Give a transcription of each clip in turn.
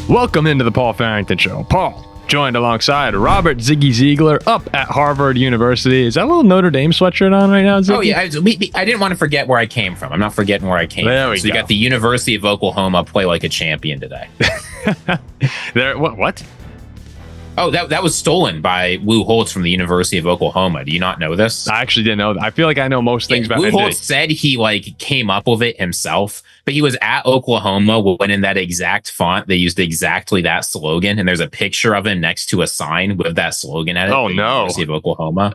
Welcome into the Paul Farrington Show. Paul, joined alongside Robert Ziggy Ziegler up at Harvard University. Is that a little Notre Dame sweatshirt on right now, Ziggy? Oh, yeah. I didn't want to forget where I came from. I'm not forgetting where I came there from. We so go. You got the University of Oklahoma play like a champion today. What? Oh, that was stolen by Lou Holtz from the University of Oklahoma. Do you not know this? I actually didn't know that. I feel like I know most things about Lou ND. Holtz said he came up with it himself, but he was at Oklahoma when in that exact font they used exactly that slogan, and there's a picture of him next to a sign with that slogan at it. Oh, no. University of Oklahoma.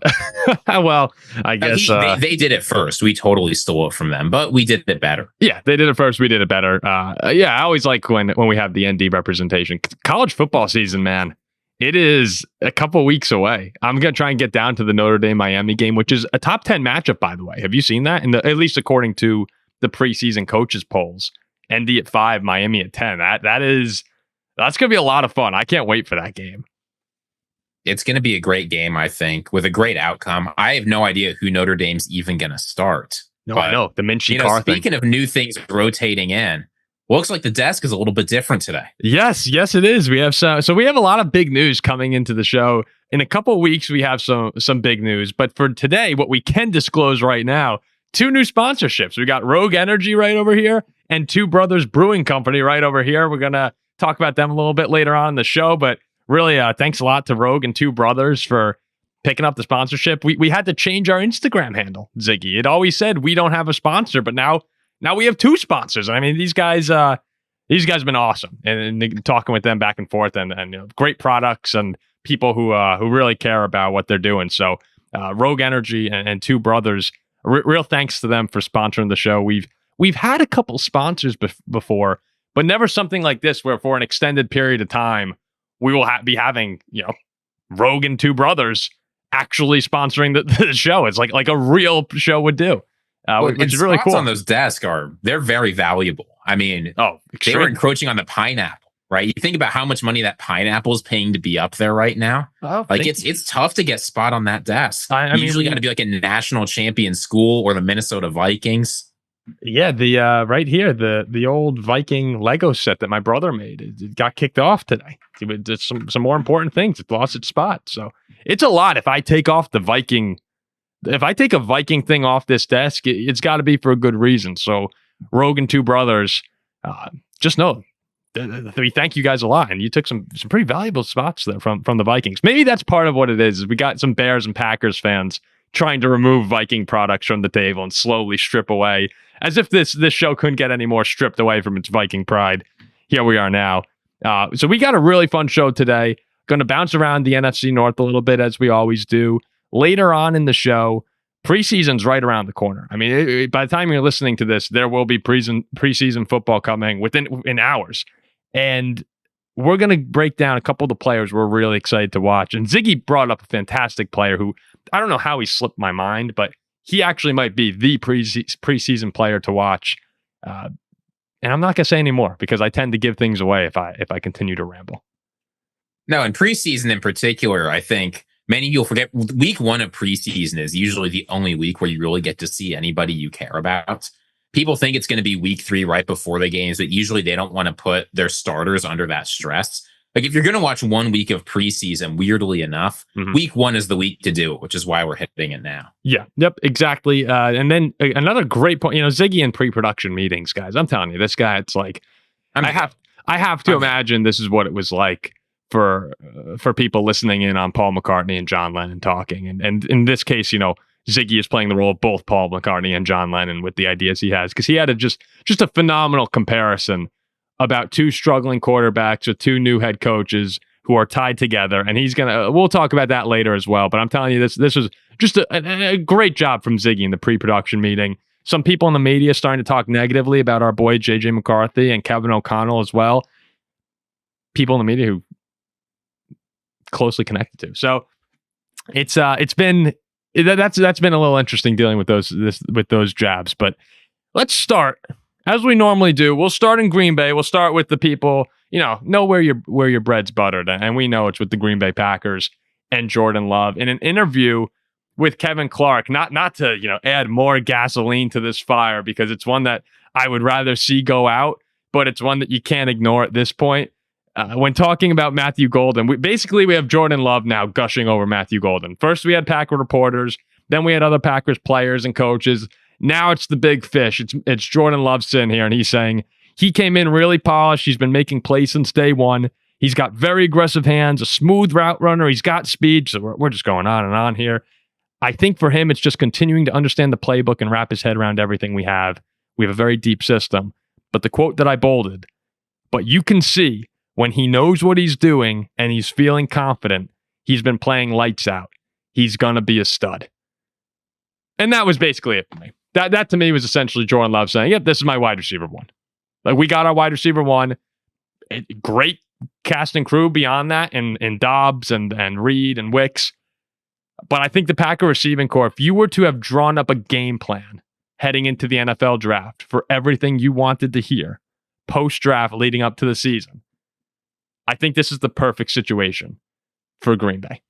Well, I guess they did it first. We totally stole it from them, but we did it better. Yeah, they did it first. We did it better. I always like when we have the ND representation. College football season, man. It is a couple weeks away. I'm going to try and get down to the Notre Dame-Miami game, which is a top 10 matchup, by the way. Have you seen that? At least according to the preseason coaches polls. ND at 5, Miami at 10. That's going to be a lot of fun. I can't wait for that game. It's going to be a great game, I think, with a great outcome. I have no idea who Notre Dame's even going to start. No, I know. The Minchie Carr thing. Speaking of new things rotating in, looks like the desk is a little bit different today. Yes, it is. We have so we have a lot of big news coming into the show. In a couple of weeks, we have some big news. But for today, what we can disclose right now, 2 new sponsorships. We got Rogue Energy right over here and Two Brothers Brewing Company right over here. We're going to talk about them a little bit later on in the show. But really, thanks a lot to Rogue and Two Brothers for picking up the sponsorship. We had to change our Instagram handle, Ziggy. It always said we don't have a sponsor, but now we have 2 sponsors. I mean, these guys have been awesome, and talking with them back and forth, and great products and people who really care about what they're doing. So, Rogue Energy and Two Brothers, real thanks to them for sponsoring the show. We've had a couple sponsors before, but never something like this, where for an extended period of time we will be having Rogue and Two Brothers actually sponsoring the show. It's like a real show would do. Which is really cool. On those desks they're very valuable. I mean, they were encroaching on the pineapple, right? You think about how much money that pineapple is paying to be up there right now. It's tough to get spot on that desk. You usually got to be like a national champion school or the Minnesota Vikings. Yeah, the right here, the old Viking Lego set that my brother made, it got kicked off today. It did some more important things. It lost its spot, so it's a lot. If I take a Viking thing off this desk, it's got to be for a good reason. So, Rogue and Two Brothers, just know we thank you guys a lot, and you took some pretty valuable spots there from the Vikings. Maybe that's part of what it is. We got some Bears and Packers fans trying to remove Viking products from the table and slowly strip away, as if this show couldn't get any more stripped away from its Viking pride. Here we are now. So we got a really fun show today. Going to bounce around the NFC North a little bit, as we always do. Later on in the show, preseason's right around the corner. I mean, by the time you're listening to this, there will be preseason football coming in hours. And we're going to break down a couple of the players we're really excited to watch. And Ziggy brought up a fantastic player who, I don't know how he slipped my mind, but he actually might be the preseason player to watch. And I'm not going to say any more because I tend to give things away if I continue to ramble. No, in preseason in particular, I think many people forget week 1 of preseason is usually the only week where you really get to see anybody you care about. People think it's going to be week 3 right before the games, but usually they don't want to put their starters under that stress. Like if you're going to watch 1 week of preseason, weirdly enough, week 1 is the week to do it, which is why we're hitting it now. Yeah, yep, exactly. And then another great point, Ziggy in pre-production meetings, guys. I'm telling you, this guy, it's like, I have to imagine this is what it was like for people listening in on Paul McCartney and John Lennon talking. And in this case, Ziggy is playing the role of both Paul McCartney and John Lennon with the ideas he has, because he had just a phenomenal comparison about 2 struggling quarterbacks with 2 new head coaches who are tied together. And we'll talk about that later as well. But I'm telling you, this was just a great job from Ziggy in the pre-production meeting. Some people in the media starting to talk negatively about our boy JJ McCarthy and Kevin O'Connell as well. People in the media who closely connected to. So that's been a little interesting dealing with those jabs. But let's start as we normally do. We'll start in Green Bay. We'll start with the people know where your bread's buttered, and we know it's with the Green Bay Packers and Jordan Love. In an interview with Kevin Clark, not to add more gasoline to this fire, because it's one that I would rather see go out, but it's one that you can't ignore at this point. when talking about Matthew Golden, we have Jordan Love now gushing over Matthew Golden. First, we had Packer reporters. Then we had other Packers players and coaches. Now it's the big fish. It's Jordan Love sitting here, and he's saying he came in really polished. He's been making plays since day one. He's got very aggressive hands, a smooth route runner. He's got speed. So we're just going on and on here. I think for him, it's just continuing to understand the playbook and wrap his head around everything we have. We have a very deep system. But the quote that I bolded, but you can see when he knows what he's doing and he's feeling confident, he's been playing lights out. He's going to be a stud. And that was basically it for me. That to me was essentially Jordan Love saying, yep, this is my wide receiver one. Like, we got our wide receiver one. Great cast and crew beyond that, and Dobbs and Reed and Wicks. But I think the Packer receiving core, if you were to have drawn up a game plan heading into the NFL draft for everything you wanted to hear post-draft leading up to the season, I think this is the perfect situation for Green Bay.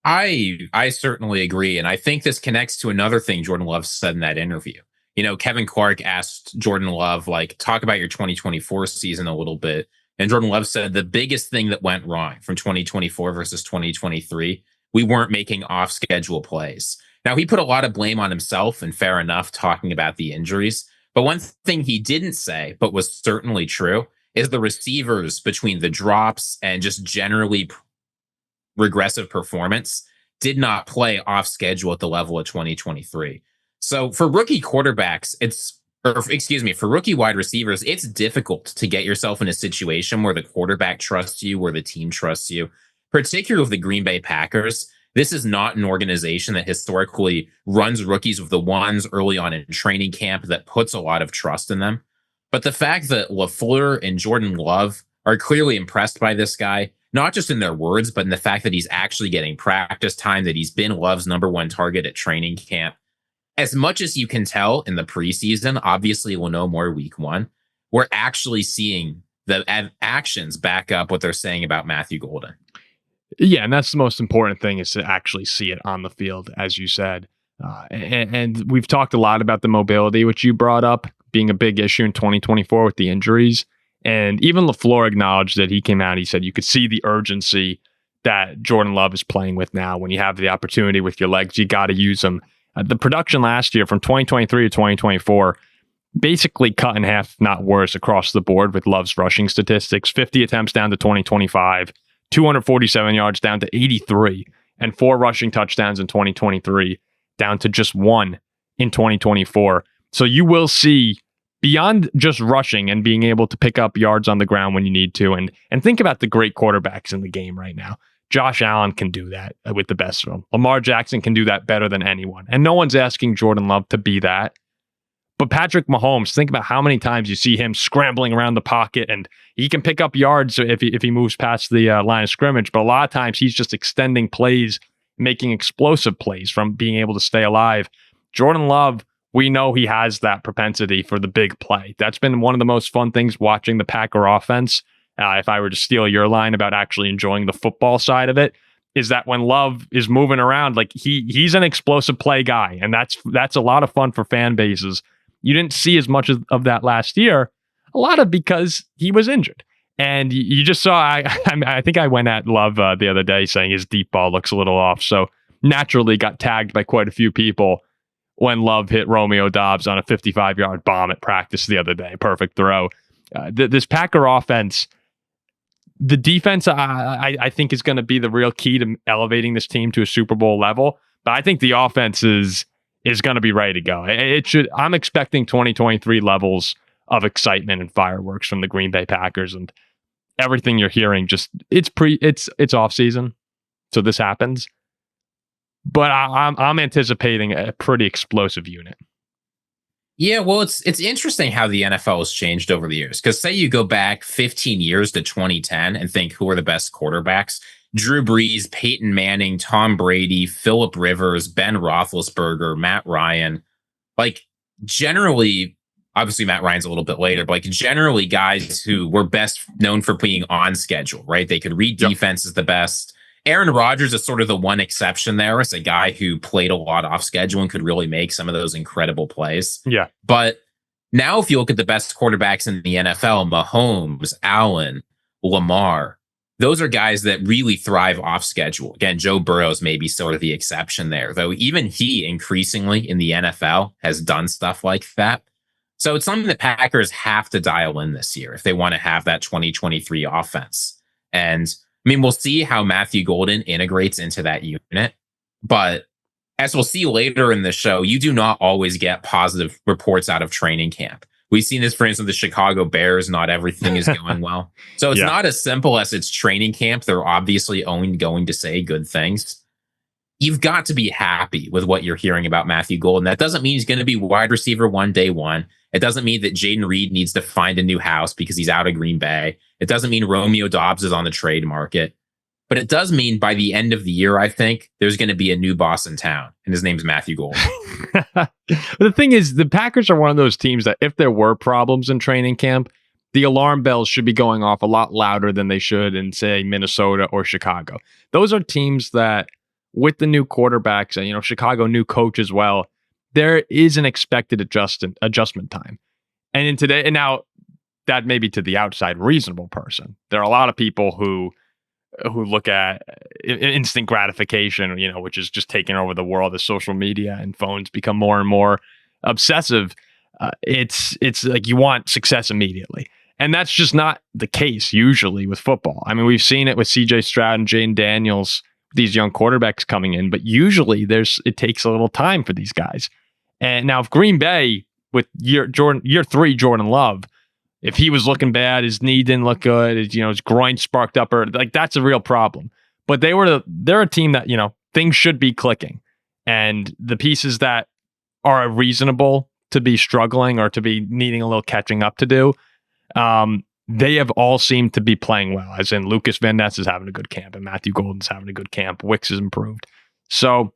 I certainly agree. And I think this connects to another thing Jordan Love said in that interview. You know, Kevin Clark asked Jordan Love, like, talk about your 2024 season a little bit. And Jordan Love said the biggest thing that went wrong from 2024 versus 2023, we weren't making off-schedule plays. Now, he put a lot of blame on himself, and fair enough, talking about the injuries. But one thing he didn't say, but was certainly true, is the receivers between the drops and just generally regressive performance did not play off schedule at the level of 2023. So for rookie quarterbacks, for rookie wide receivers, it's difficult to get yourself in a situation where the quarterback trusts you, where the team trusts you, particularly with the Green Bay Packers. This is not an organization that historically runs rookies with the ones early on in training camp that puts a lot of trust in them. But the fact that LaFleur and Jordan Love are clearly impressed by this guy, not just in their words, but in the fact that he's actually getting practice time, that he's been Love's number one target at training camp. As much as you can tell in the preseason, obviously we'll know more week one, we're actually seeing the actions back up what they're saying about Matthew Golden. Yeah, and that's the most important thing, is to actually see it on the field, as you said. And we've talked a lot about the mobility, which you brought up, being a big issue in 2024 with the injuries. And even LaFleur acknowledged that. He came out, he said you could see the urgency that Jordan Love is playing with now. When you have the opportunity with your legs, you got to use them. The production last year from 2023 to 2024 basically cut in half, not worse, across the board with Love's rushing statistics. 50 attempts down to 2025, 247 yards down to 83, and 4 rushing touchdowns in 2023 down to just 1 in 2024. So you will see, beyond just rushing and being able to pick up yards on the ground when you need to, and think about the great quarterbacks in the game right now. Josh Allen can do that with the best of them. Lamar Jackson can do that better than anyone. And no one's asking Jordan Love to be that. But Patrick Mahomes, think about how many times you see him scrambling around the pocket, and he can pick up yards if he moves past the line of scrimmage. But a lot of times he's just extending plays, making explosive plays from being able to stay alive. Jordan Love, we know he has that propensity for the big play. That's been one of the most fun things watching the Packer offense. If I were to steal your line about actually enjoying the football side of it, is that when Love is moving around, like he's an explosive play guy, and that's a lot of fun for fan bases. You didn't see as much of that last year, a lot of because he was injured. And you just saw, I think I went at Love the other day saying his deep ball looks a little off. So naturally got tagged by quite a few people when Love hit Romeo Dobbs on a 55-yard bomb at practice the other day. Perfect throw. This Packer offense, the defense, I think, is going to be the real key to elevating this team to a Super Bowl level. But I think the offense is going to be ready to go. I'm expecting 2023 levels of excitement and fireworks from the Green Bay Packers, and everything you're hearing. Just it's off season, so this happens. But I'm anticipating a pretty explosive unit. Yeah, well, it's interesting how the NFL has changed over the years. Because say you go back 15 years to 2010 and think, who are the best quarterbacks? Drew Brees, Peyton Manning, Tom Brady, Phillip Rivers, Ben Roethlisberger, Matt Ryan. Like, generally, obviously Matt Ryan's a little bit later, but like generally guys who were best known for being on schedule, right? They could read defenses the best. Aaron Rodgers is sort of the one exception there. It's a guy who played a lot off schedule and could really make some of those incredible plays. Yeah. But now if you look at the best quarterbacks in the NFL, Mahomes, Allen, Lamar, those are guys that really thrive off schedule. Again, Joe Burrow's maybe sort of the exception there, though even he increasingly in the NFL has done stuff like that. So it's something the Packers have to dial in this year if they want to have that 2023 offense. And I mean, we'll see how Matthew Golden integrates into that unit. But as we'll see later in the show, you do not always get positive reports out of training camp. We've seen this, for instance, the Chicago Bears, not everything is going well. So it's not as simple as it's training camp. They're obviously only going to say good things. You've got to be happy with what you're hearing about Matthew Golden. That doesn't mean he's going to be wide receiver one day one. It doesn't mean that Jaden Reed needs to find a new house because he's out of Green Bay. It doesn't mean Romeo Doubs is on the trade market. But it does mean by the end of the year, I think, there's going to be a new boss in town, and his name's Matthew Golden. The thing is, the Packers are one of those teams that if there were problems in training camp, the alarm bells should be going off a lot louder than they should in, say, Minnesota or Chicago. Those are teams that, with the new quarterbacks and, Chicago new coach as well, there is an expected adjustment time. And in today, and now that may be to the outside reasonable person. There are a lot of people who look at instant gratification, which is just taking over the world as social media and phones become more and more obsessive. It's like you want success immediately. And that's just not the case usually with football. I mean, we've seen it with CJ Stroud and Jane Daniels, these young quarterbacks coming in, but usually it takes a little time for these guys. And now if Green Bay with year 3 Jordan Love, if he was looking bad, his knee didn't look good, his groin sparked up, or like that's a real problem. But they're a team that, things should be clicking. And the pieces that are reasonable to be struggling or to be needing a little catching up to do, they have all seemed to be playing well. As in Lucas Van Ness is having a good camp and Matthew Golden's having a good camp. Wicks has improved. So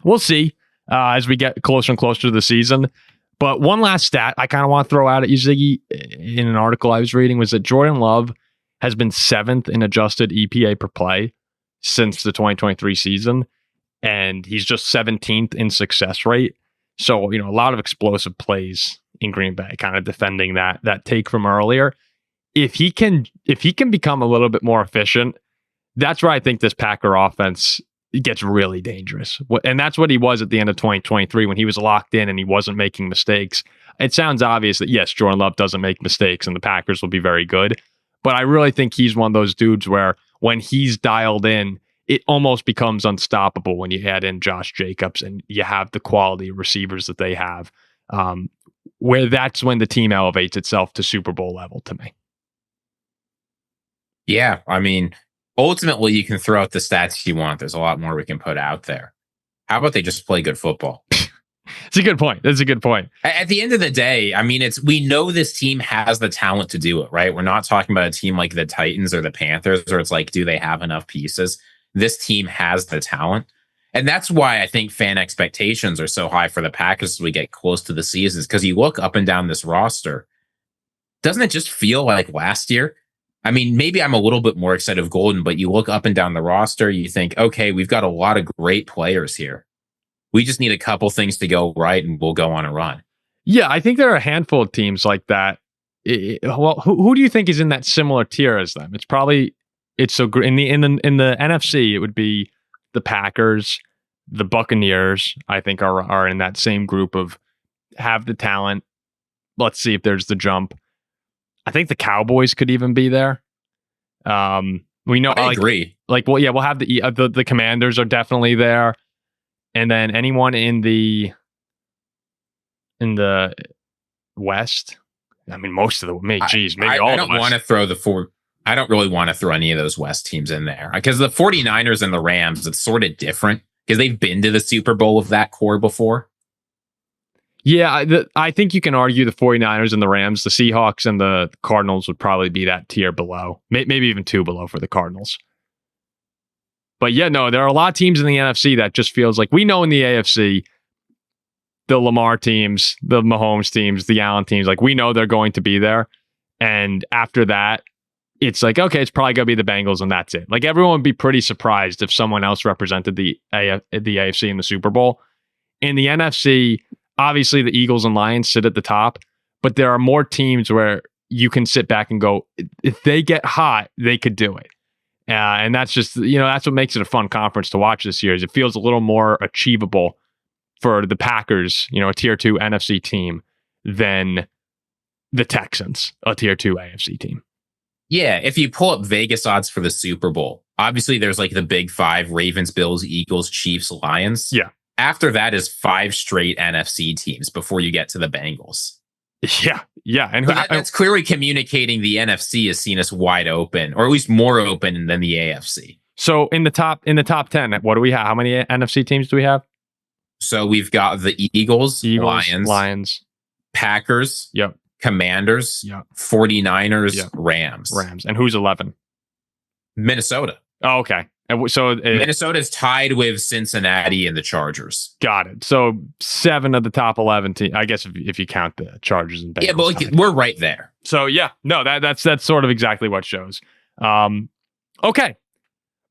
we'll see as we get closer and closer to the season. But one last stat I kind of want to throw out at you, Ziggy, in an article I was reading, was that Jordan Love has been 7th in adjusted EPA per play since the 2023 season, and he's just 17th in success rate. So, a lot of explosive plays in Green Bay, kind of defending that take from earlier. If he can become a little bit more efficient, that's where I think this Packer offense gets really dangerous. And that's what he was at the end of 2023 when he was locked in and he wasn't making mistakes. It sounds obvious that, yes, Jordan Love doesn't make mistakes and the Packers will be very good. But I really think he's one of those dudes where when he's dialed in, it almost becomes unstoppable when you add in Josh Jacobs and you have the quality of receivers that they have, where that's when the team elevates itself to Super Bowl level to me. Yeah, I mean, ultimately, you can throw out the stats you want. There's a lot more we can put out there. How about they just play good football? It's a good point. That's a good point. At the end of the day, I mean, we know this team has the talent to do it, right? We're not talking about a team like the Titans or the Panthers, where it's like, do they have enough pieces? This team has the talent. And that's why I think fan expectations are so high for the Packers as we get close to the seasons, because you look up and down this roster. Doesn't it just feel like last year? I mean, maybe I'm a little bit more excited of Golden, but you look up and down the roster, you think, okay, we've got a lot of great players here. We just need a couple things to go right and we'll go on a run. Yeah, I think there are a handful of teams like that. Well, who do you think is in that similar tier as them? It's so great. In the NFC, it would be the Packers, the Buccaneers, I think are in that same group of have the talent. Let's see if there's the jump. I think the Cowboys could even be there. We know. I agree. We'll have the Commanders are definitely there, and then anyone in the West. I mean, most of the maybe all. I don't want to throw I don't really want to throw any of those West teams in there because the 49ers and the Rams, it's sort of different because they've been to the Super Bowl with that core before. Yeah, I think you can argue the 49ers and the Rams, the Seahawks and the Cardinals would probably be that tier below, maybe even 2 below for the Cardinals. But yeah, no, there are a lot of teams in the NFC that just feels like we know in the AFC, the Lamar teams, the Mahomes teams, the Allen teams, like we know they're going to be there. And after that, it's like, okay, it's probably going to be the Bengals and that's it. Like everyone would be pretty surprised if someone else represented the AFC in the Super Bowl. In the NFC, obviously the Eagles and Lions sit at the top, but there are more teams where you can sit back and go, if they get hot, they could do it. And that's just, that's what makes it a fun conference to watch this year. Is it feels a little more achievable for the Packers, a tier 2 NFC team, than the Texans, a tier 2 AFC team. Yeah, if you pull up Vegas odds for the Super Bowl, obviously there's like the big 5: Ravens, Bills, Eagles, Chiefs, Lions. Yeah. After that is 5 straight NFC teams before you get to the Bengals. Yeah. And that's clearly communicating the NFC is seen as wide open, or at least more open than the AFC. So in the top 10, what do we have? How many NFC teams do we have? So we've got the Eagles, Lions, Packers, yep, Commanders, yep, 49ers, yep, Rams. And who's 11? Minnesota. Oh, okay. And so Minnesota's tied with Cincinnati and the Chargers. Got it. So 7 of the top 11 teams, I guess, if you count the Chargers and Bengals. Yeah, but we're right there. So yeah, no, that's sort of exactly what shows. Okay.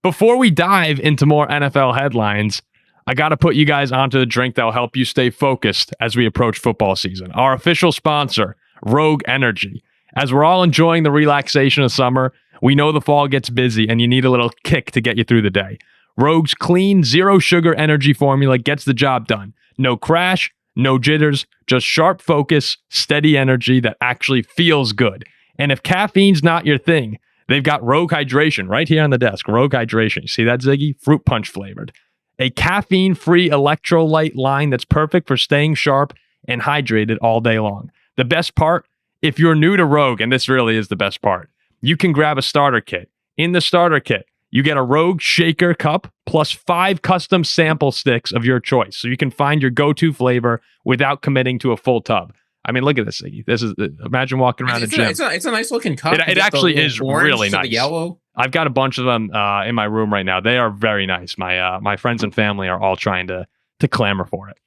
Before we dive into more NFL headlines, I got to put you guys onto the drink that'll help you stay focused as we approach football season. Our official sponsor, Rogue Energy. As we're all enjoying the relaxation of summer, we know the fall gets busy and you need a little kick to get you through the day. Rogue's clean, zero sugar energy formula gets the job done. No crash, no jitters, just sharp focus, steady energy that actually feels good. And if caffeine's not your thing, they've got Rogue Hydration right here on the desk. Rogue Hydration. You see that, Ziggy? Fruit punch flavored. A caffeine-free electrolyte line that's perfect for staying sharp and hydrated all day long. The best part, if you're new to Rogue, and this really is the best part, you can grab a starter kit. In the starter kit, you get a Rogue shaker cup plus 5 custom sample sticks of your choice. So you can find your go-to flavor without committing to a full tub. I mean, look at this, Ziggy. This is, imagine walking around a gym. It's a nice looking cup. It actually is really nice. The yellow. I've got a bunch of them in my room right now. They are very nice. My friends and family are all trying to clamor for it.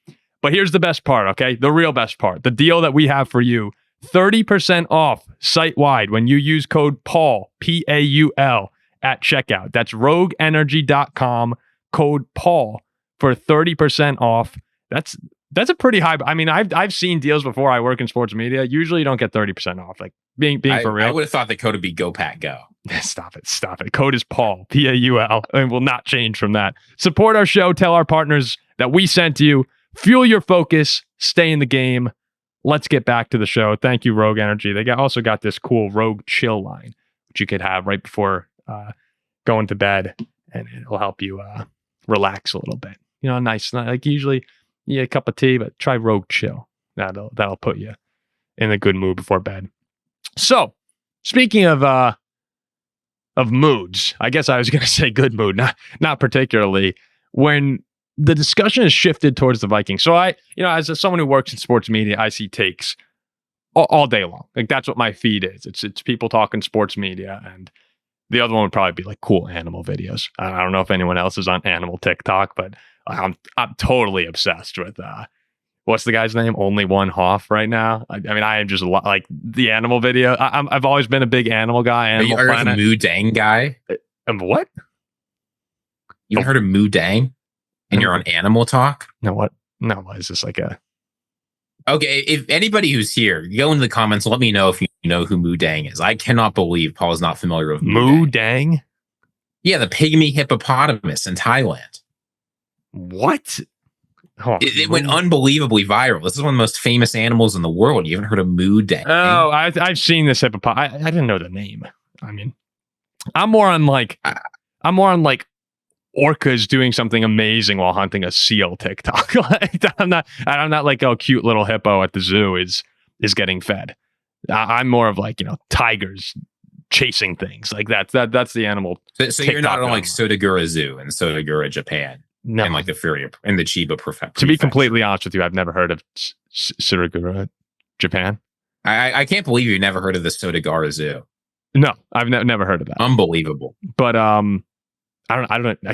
But here's the best part, okay? The real best part. The deal that we have for you. 30% off site-wide when you use code PAUL, P-A-U-L, at checkout. That's rogueenergy.com, code PAUL for 30% off. That's a pretty high. I mean, I've seen deals before. I work in sports media. Usually you don't get 30% off. Like being for real. I would have thought the code would be Go Pack Go. Stop it. Code is Paul, P-A-U-L, and will not change from that. Support our show. Tell our partners that we sent you. Fuel your focus. Stay in the game. Let's get back to the show. Thank you, Rogue Energy. They also got this cool Rogue Chill line, which you could have right before going to bed, and it'll help you relax a little bit. Nice. Like usually, a cup of tea, but try Rogue Chill. That'll put you in a good mood before bed. So, speaking of moods, I guess I was going to say good mood, not particularly. When the discussion has shifted towards the Vikings. So as someone who works in sports media, I see takes all day long. Like that's what my feed is. It's people talking sports media, and the other one would probably be like cool animal videos. I don't know if anyone else is on animal TikTok, but I'm totally obsessed with what's the guy's name? Only One Hoff right now. I mean, I am just like the animal video. I've always been a big animal guy. Animal Are you a Moo Dang guy? What? You heard of Moo Dang? And you're on Animal Talk? No, what? No, is this like a... Okay, if anybody who's here, go into the comments, let me know if you know who Moo Dang is. I cannot believe Paul is not familiar with Moo Dang? Yeah, the pygmy hippopotamus in Thailand. What? Oh, it went unbelievably viral. This is one of the most famous animals in the world. You haven't heard of Moo Dang? Oh, I've seen this hippopotamus. I didn't know the name. I mean, I'm more on like orcas doing something amazing while hunting a seal TikTok. Like, I'm not like, oh, cute little hippo at the zoo is getting fed. I'm more of like, tigers chasing things like that. That's the animal. So you're not on like Sotagura Zoo in Sotagura, Japan. No. And like the Furia and the Chiba Prefecture. To be completely honest with you, I've never heard of Sotagura, Japan. I can't believe you've never heard of the Sotagura Zoo. No, I've never heard of that. Unbelievable. But I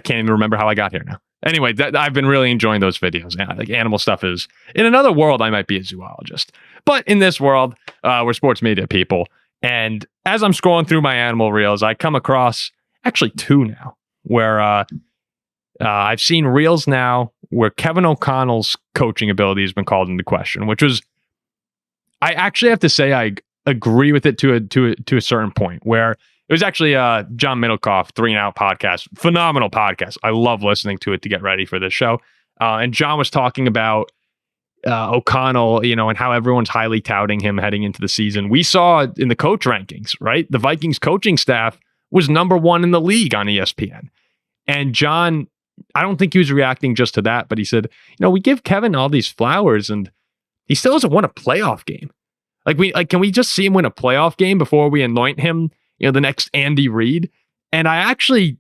can't even remember how I got here now. Anyway, I've been really enjoying those videos. Like animal stuff is in another world. I might be a zoologist, but in this world, we're sports media people. And as I'm scrolling through my animal reels, I come across actually 2 now where I've seen reels now where Kevin O'Connell's coaching ability has been called into question, which was, I actually have to say, agree with it to a certain point where it was actually John Middlecoff, 3 and Out podcast, phenomenal podcast. I love listening to it to get ready for this show. And John was talking about O'Connell, and how everyone's highly touting him heading into the season. We saw in the coach rankings, right? The Vikings coaching staff was number 1 in the league on ESPN. And John, I don't think he was reacting just to that, but he said, we give Kevin all these flowers and he still doesn't win a playoff game. Can we just see him win a playoff game before we anoint him, the next Andy Reid? And I actually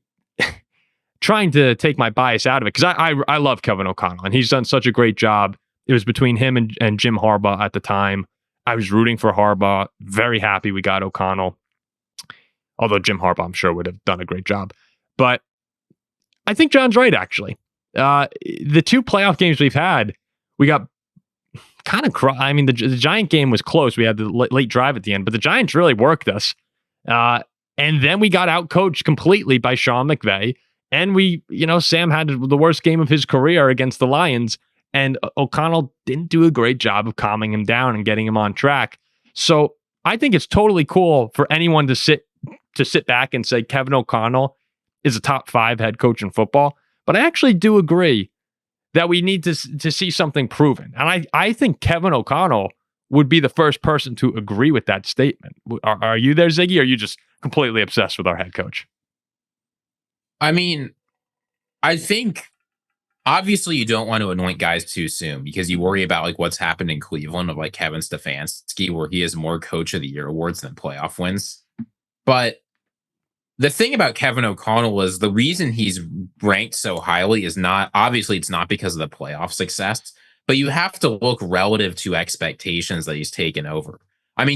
trying to take my bias out of it because I love Kevin O'Connell and he's done such a great job. It was between him and Jim Harbaugh at the time. I was rooting for Harbaugh. Very happy we got O'Connell. Although Jim Harbaugh, I'm sure, would have done a great job. But I think John's right, actually. The 2 playoff games we've had, we got kind of... the Giant game was close. We had the late drive at the end, but the Giants really worked us. And then we got out-coached completely by Sean McVay. And Sam had the worst game of his career against the Lions. And O'Connell didn't do a great job of calming him down and getting him on track. So I think it's totally cool for anyone to sit back and say Kevin O'Connell is a top 5 head coach in football. But I actually do agree that we need to see something proven. And I think Kevin O'Connell would be the first person to agree with that statement. Are you there, Ziggy? Or are you just completely obsessed with our head coach? I think obviously you don't want to anoint guys too soon because you worry about what's happened in Cleveland with Kevin Stefanski, where he has more Coach of the Year awards than playoff wins. But the thing about Kevin O'Connell is the reason he's ranked so highly is it's not because of the playoff success, but you have to look relative to expectations that he's taken over.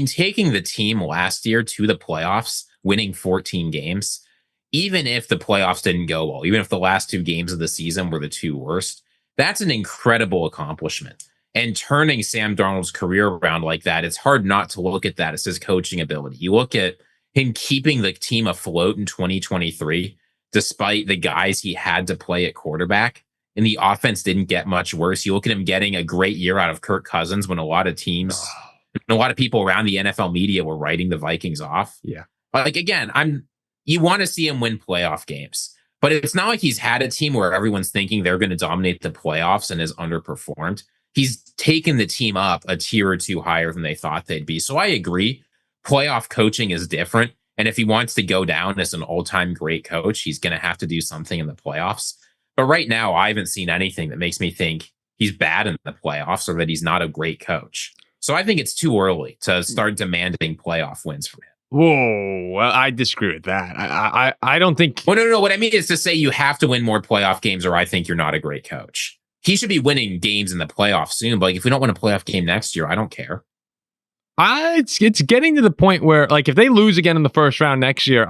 Taking the team last year to the playoffs, winning 14 games, even if the playoffs didn't go well, even if the last 2 games of the season were the 2 worst, that's an incredible accomplishment. And turning Sam Darnold's career around like that, it's hard not to look at that as his coaching ability. You look at him keeping the team afloat in 2023, despite the guys he had to play at quarterback, and the offense didn't get much worse. You look at him getting a great year out of Kirk Cousins when a lot of teams, and a lot of people around the NFL media were writing the Vikings off. Yeah. You want to see him win playoff games, but it's not like he's had a team where everyone's thinking they're going to dominate the playoffs and has underperformed. He's taken the team up a tier or 2 higher than they thought they'd be. So I agree. Playoff coaching is different. And if he wants to go down as an all-time great coach, he's going to have to do something in the playoffs. But right now, I haven't seen anything that makes me think he's bad in the playoffs or that he's not a great coach. So I think it's too early to start demanding playoff wins from him. Whoa, well, I disagree with that. I don't think... Well, no. What I mean is to say you have to win more playoff games or I think you're not a great coach. He should be winning games in the playoffs soon, but if we don't win a playoff game next year, I don't care. It's getting to the point where, if they lose again in the first round next year,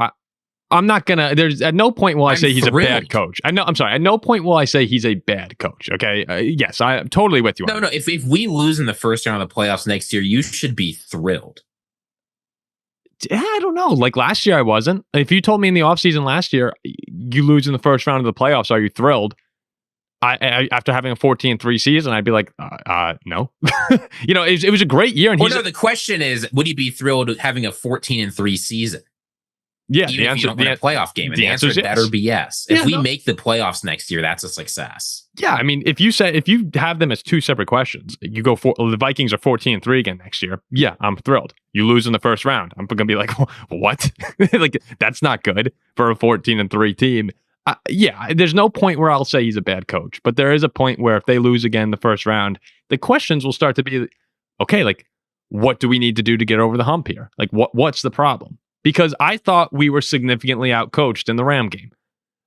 I'm not gonna. There's at no point will I say he's a bad coach. I'm sorry. At no point will I say he's a bad coach. Okay. Yes, I'm totally with you. No. If we lose in the first round of the playoffs next year, you should be thrilled. I don't know. Last year, I wasn't. If you told me in the offseason last year, you lose in the first round of the playoffs, are you thrilled? I after having a 14-3 season, I'd be like, no. It was a great year. And the question is, would you be thrilled having a 14-3 season? Yeah, even if you don't win a playoff game. And the answer better be yes. If we make the playoffs next year, that's a success. Yeah, if you have them as 2 separate questions, you go for the Vikings are 14-3 again next year. Yeah, I'm thrilled. You lose in the first round, I'm gonna be like, what? That's not good for a 14-3 team. There's no point where I'll say he's a bad coach, but there is a point where if they lose again the first round, the questions will start to be, okay, what do we need to do to get over the hump here? What's the problem? Because I thought we were significantly outcoached in the Ram game.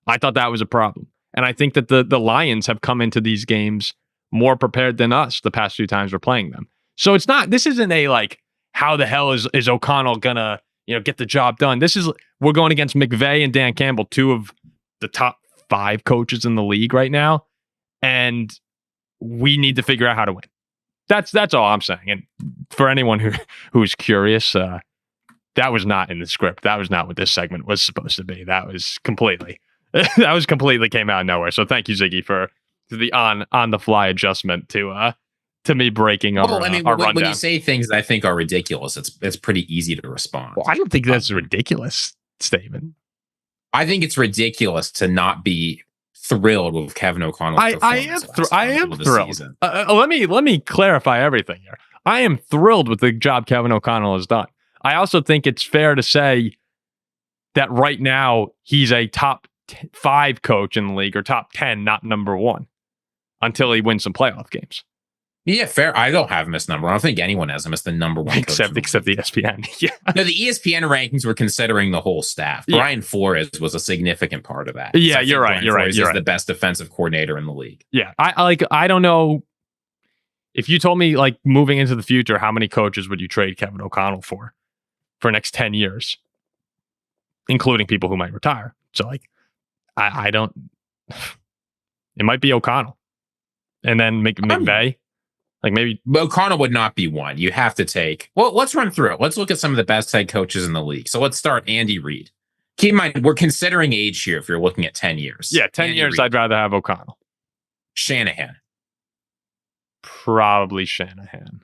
I thought that was a problem. And I think that the Lions have come into these games more prepared than us the past 2 times we're playing them. So this isn't a how the hell is O'Connell gonna, get the job done? We're going against McVay and Dan Campbell, 2 of the top 5 coaches in the league right now. And we need to figure out how to win. That's all I'm saying. And for anyone who's curious, that was not in the script. That was not what this segment was supposed to be. That was completely came out of nowhere. So thank you, Ziggy, for the on the fly adjustment to to me breaking our, Well, I mean, our when rundown. you say things that I think are ridiculous, it's pretty easy to respond. Well, I don't think that's a ridiculous statement. I think it's ridiculous to not be thrilled with Kevin O'Connell's performance. I am thrilled. Let me clarify everything here. I am thrilled with the job Kevin O'Connell has done. I also think it's fair to say that right now he's a top 5 coach in the league, or top 10, not number 1, until he wins some playoff games. Yeah, fair. I don't have him as number 1. I don't think anyone has him as the number 1 except the ESPN. Yeah. No, the ESPN rankings were considering the whole staff. Yeah. Brian Flores was a significant part of that. Yeah, you're right. Flores is the best defensive coordinator in the league. Yeah, I don't know. If you told me, like, moving into the future, how many coaches would you trade Kevin O'Connell for next 10 years, including people who might retire? So, like, I don't. It might be O'Connell, and then McVay. Like, maybe O'Connell would not be one. You have to take. Well, let's run through it. Let's look at some of the best head coaches in the league. So let's start Andy Reid. Keep in mind, we're considering age here if you're looking at 10 years. Yeah, 10 Andy years, Reid. I'd rather have O'Connell. Shanahan. Probably Shanahan.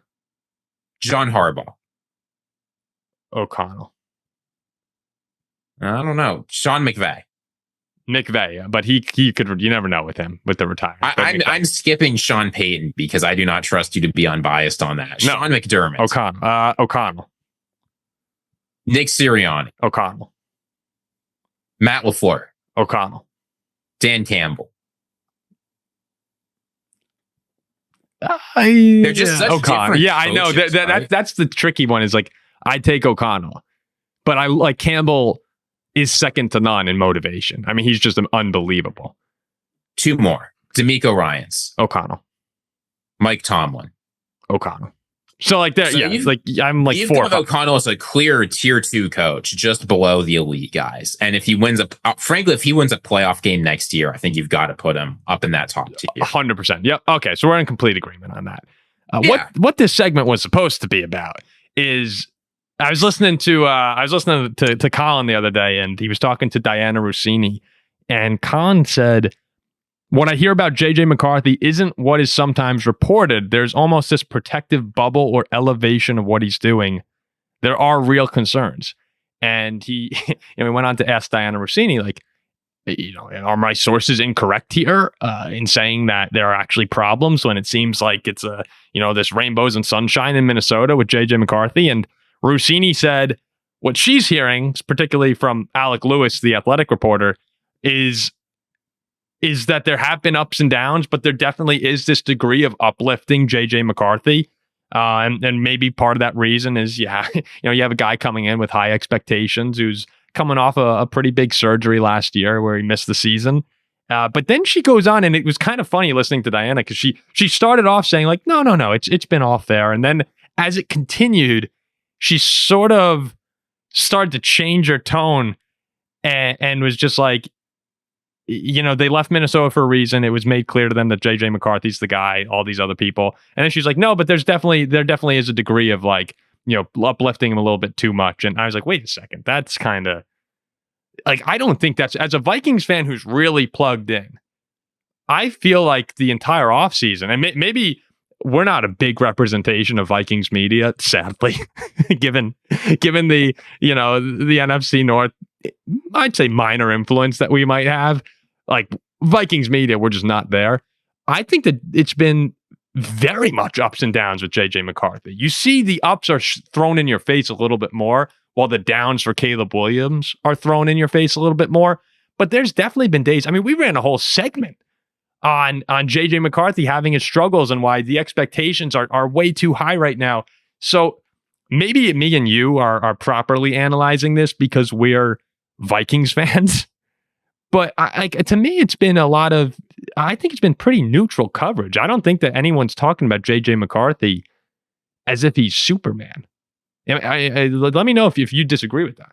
John Harbaugh. O'Connell. I don't know. Sean McVay. McVay, but he could. You never know with him with the retirement. I'm skipping Sean Payton because I do not trust you to be unbiased on that. No. Sean McDermott. O'Connell. Nick Sirianni. O'Connell. Matt LaFleur. O'Connell. Dan Campbell. They're just such O'Connell. Yeah, I know right? that's the tricky one. Is like I take O'Connell, but I like Campbell is second to none in motivation. I mean, he's just unbelievable. 2 more. D'Amico Ryans. O'Connell. Mike Tomlin. O'Connell. So like that, so yeah. Like I'm like 4. O'Connell is a clear tier 2 coach, just below the elite guys. And if he wins frankly, if he wins a playoff game next year, I think you've got to put him up in that top tier. 100%. Yep. Okay, so we're in complete agreement on that. What this segment was supposed to be about is I was listening to Colin the other day, and he was talking to Diana Rossini, and Colin said, "What I hear about JJ McCarthy isn't what is sometimes reported. There's almost this protective bubble or elevation of what he's doing. There are real concerns." And he went on to ask Diana Rossini, like, are my sources incorrect here in saying that there are actually problems when it seems like it's this rainbows and sunshine in Minnesota with JJ McCarthy? And Rossini said what she's hearing, particularly from Alec Lewis, the athletic reporter, is that there have been ups and downs, but there definitely is this degree of uplifting JJ McCarthy. And maybe part of that reason is, you have a guy coming in with high expectations who's coming off a pretty big surgery last year where he missed the season. But then she goes on, and it was kind of funny listening to Diana because she started off saying like, no, it's been off there. And then as it continued, she sort of started to change her tone and was just like, they left Minnesota for a reason. It was made clear to them that JJ McCarthy's the guy, all these other people. And then she's like, no, but there definitely is a degree of like, uplifting him a little bit too much. And I was like, wait a second, that's kind of like, I don't think that's, as a Vikings fan who's really plugged in, I feel like the entire offseason, and maybe we're not a big representation of Vikings media, sadly, given the, the NFC North, I'd say minor influence that we might have. Like Vikings media, we're just not there. I think that it's been very much ups and downs with JJ McCarthy. You see the ups are thrown in your face a little bit more, while the downs for Caleb Williams are thrown in your face a little bit more. But there's definitely been days. I mean, we ran a whole segment on JJ McCarthy having his struggles and why the expectations are way too high right now. So maybe me and you are properly analyzing this because we're Vikings fans. But to me, it's been I think it's been pretty neutral coverage. I don't think that anyone's talking about JJ McCarthy as if he's Superman. Let me know if you disagree with that.